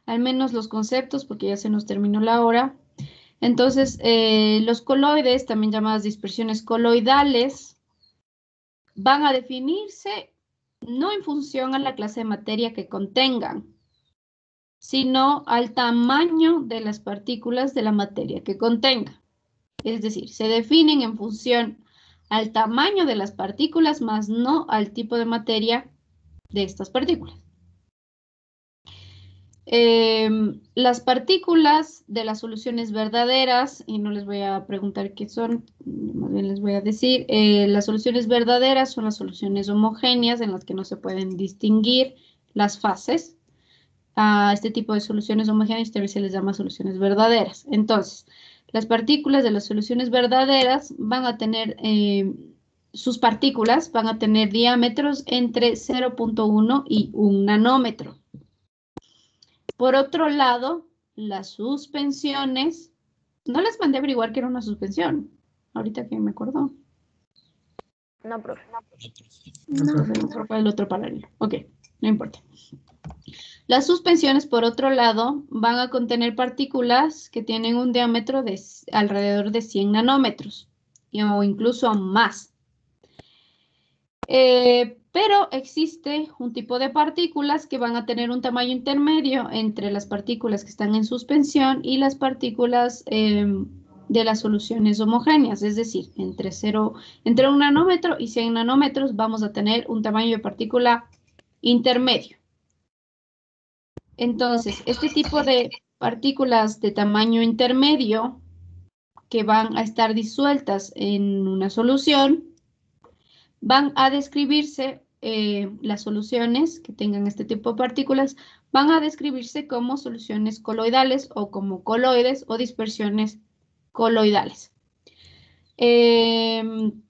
S1: Al menos los conceptos, porque ya se nos terminó la hora. Entonces, los coloides, también llamadas dispersiones coloidales, van a definirse no en función a la clase de materia que contengan, sino al tamaño de las partículas de la materia que contenga. Es decir, se definen en función al tamaño de las partículas, más no al tipo de materia de estas partículas. Las partículas de las soluciones verdaderas, y no les voy a preguntar qué son, más bien les voy a decir, las soluciones verdaderas son las soluciones homogéneas en las que no se pueden distinguir las fases. A este tipo de soluciones homogéneas también se les llama soluciones verdaderas. Entonces, las partículas de las soluciones verdaderas van a tener, sus partículas van a tener diámetros entre 0.1 y 1 nanómetro. Por otro lado, las suspensiones, no les mandé a averiguar qué era una suspensión, ahorita que me acuerdo.
S4: No, profe.
S1: No, fue el otro paralelo. Ok, no importa. Las suspensiones, por otro lado, van a contener partículas que tienen un diámetro de alrededor de 100 nanómetros, o incluso más. Pero existe un tipo de partículas que van a tener un tamaño intermedio entre las partículas que están en suspensión y las partículas de las soluciones homogéneas, es decir, entre 1 nanómetro y 100 nanómetros vamos a tener un tamaño de partícula intermedio. Entonces, este tipo de partículas de tamaño intermedio que van a estar disueltas en una solución van a describirse, las soluciones que tengan este tipo de partículas van a describirse como soluciones coloidales o como coloides o dispersiones coloidales. Un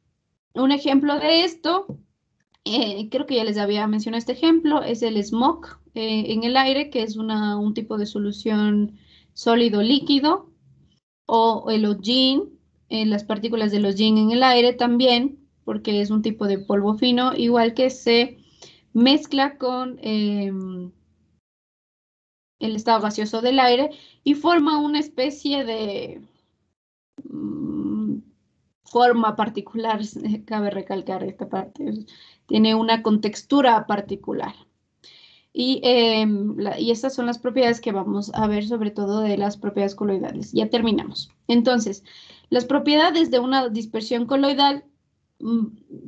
S1: ejemplo de esto, creo que ya les había mencionado este ejemplo, es el smog en el aire, que es un tipo de solución sólido líquido, o el hollín, las partículas del hollín en el aire también, porque es un tipo de polvo fino, igual que se mezcla con el estado gaseoso del aire y forma una especie de forma particular, cabe recalcar esta parte, tiene una contextura particular. Y estas son las propiedades que vamos a ver, sobre todo de las propiedades coloidales. Ya terminamos. Entonces, las propiedades de una dispersión coloidal,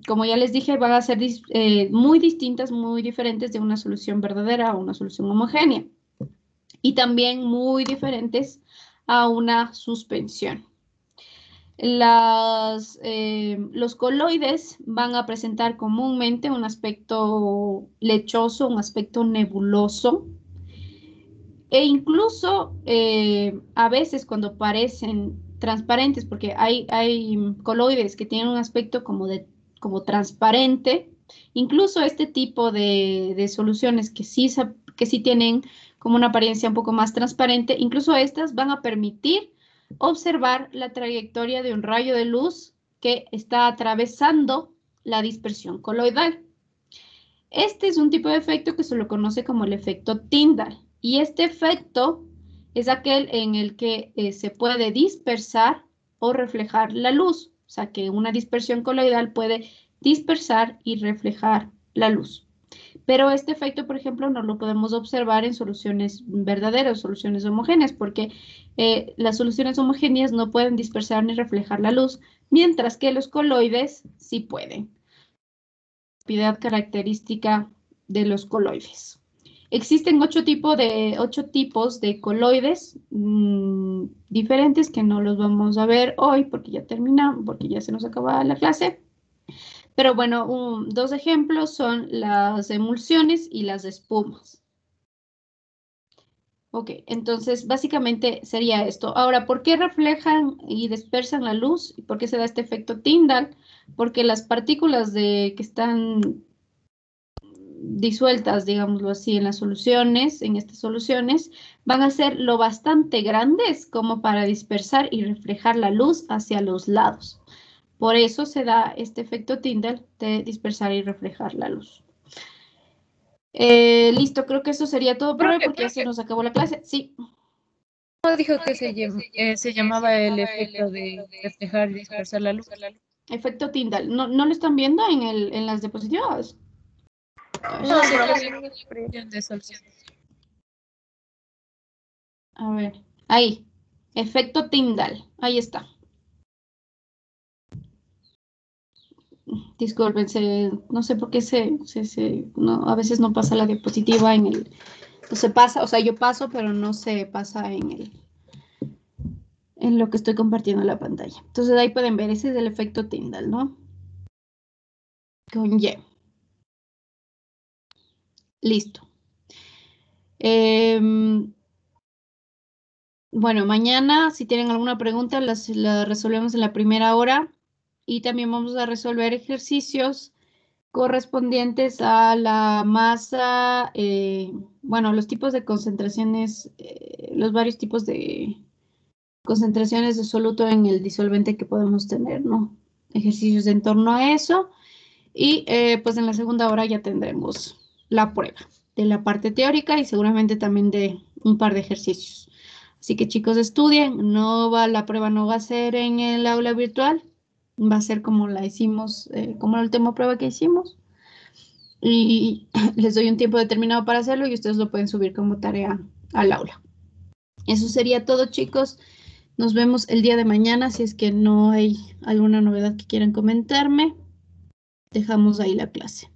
S1: como ya les dije, van a ser muy distintas, muy diferentes de una solución verdadera a una solución homogénea. Y también muy diferentes a una suspensión. Los coloides van a presentar comúnmente un aspecto lechoso, un aspecto nebuloso, e incluso a veces cuando parecen transparentes, porque hay coloides que tienen un aspecto como transparente, incluso este tipo de soluciones que sí tienen como una apariencia un poco más transparente, incluso estas van a permitir observar la trayectoria de un rayo de luz que está atravesando la dispersión coloidal. Este es un tipo de efecto que se lo conoce como el efecto Tyndall, y este efecto es aquel en el que se puede dispersar o reflejar la luz, o sea que una dispersión coloidal puede dispersar y reflejar la luz. Pero este efecto, por ejemplo, no lo podemos observar en soluciones verdaderas, soluciones homogéneas, porque las soluciones homogéneas no pueden dispersar ni reflejar la luz, mientras que los coloides sí pueden. Propiedad característica de los coloides. Existen 8 tipos de coloides diferentes que no los vamos a ver hoy porque ya terminamos, porque ya se nos acaba la clase. Pero bueno, 2 ejemplos son las emulsiones y las espumas. Ok, entonces básicamente sería esto. Ahora, ¿por qué reflejan y dispersan la luz? ¿Y por qué se da este efecto Tyndall? Porque las partículas que están disueltas, digámoslo así, en las soluciones, en estas soluciones, van a ser lo bastante grandes como para dispersar y reflejar la luz hacia los lados. Por eso se da este efecto Tyndall de dispersar y reflejar la luz. Listo, creo que eso sería todo por hoy porque ya se nos acabó la clase. Sí.
S2: ¿Cómo dijo que se llamaba el efecto de reflejar y dispersar la luz?
S1: Efecto Tyndall. ¿No lo están viendo en las diapositivas?
S2: No, de soluciones.
S1: A ver, ahí. Efecto Tyndall. Ahí está. Disculpen, no sé por qué no, a veces no pasa la diapositiva no se pasa, o sea, yo paso, pero no se pasa en lo que estoy compartiendo en la pantalla. Entonces ahí pueden ver, ese es el efecto Tyndall, ¿no? Con Y. Listo. Bueno, mañana, si tienen alguna pregunta, la resolvemos en la primera hora. Y también vamos a resolver ejercicios correspondientes a la masa, bueno, los tipos de concentraciones, los varios tipos de concentraciones de soluto en el disolvente que podemos tener, ¿no? Ejercicios en torno a eso. Y pues en la segunda hora ya tendremos la prueba de la parte teórica y seguramente también de un par de ejercicios. Así que chicos, estudien, la prueba no va a ser en el aula virtual, va a ser como la hicimos, como la última prueba que hicimos. Y les doy un tiempo determinado para hacerlo y ustedes lo pueden subir como tarea al aula. Eso sería todo, chicos. Nos vemos el día de mañana. Si es que no hay alguna novedad que quieran comentarme, dejamos ahí la clase.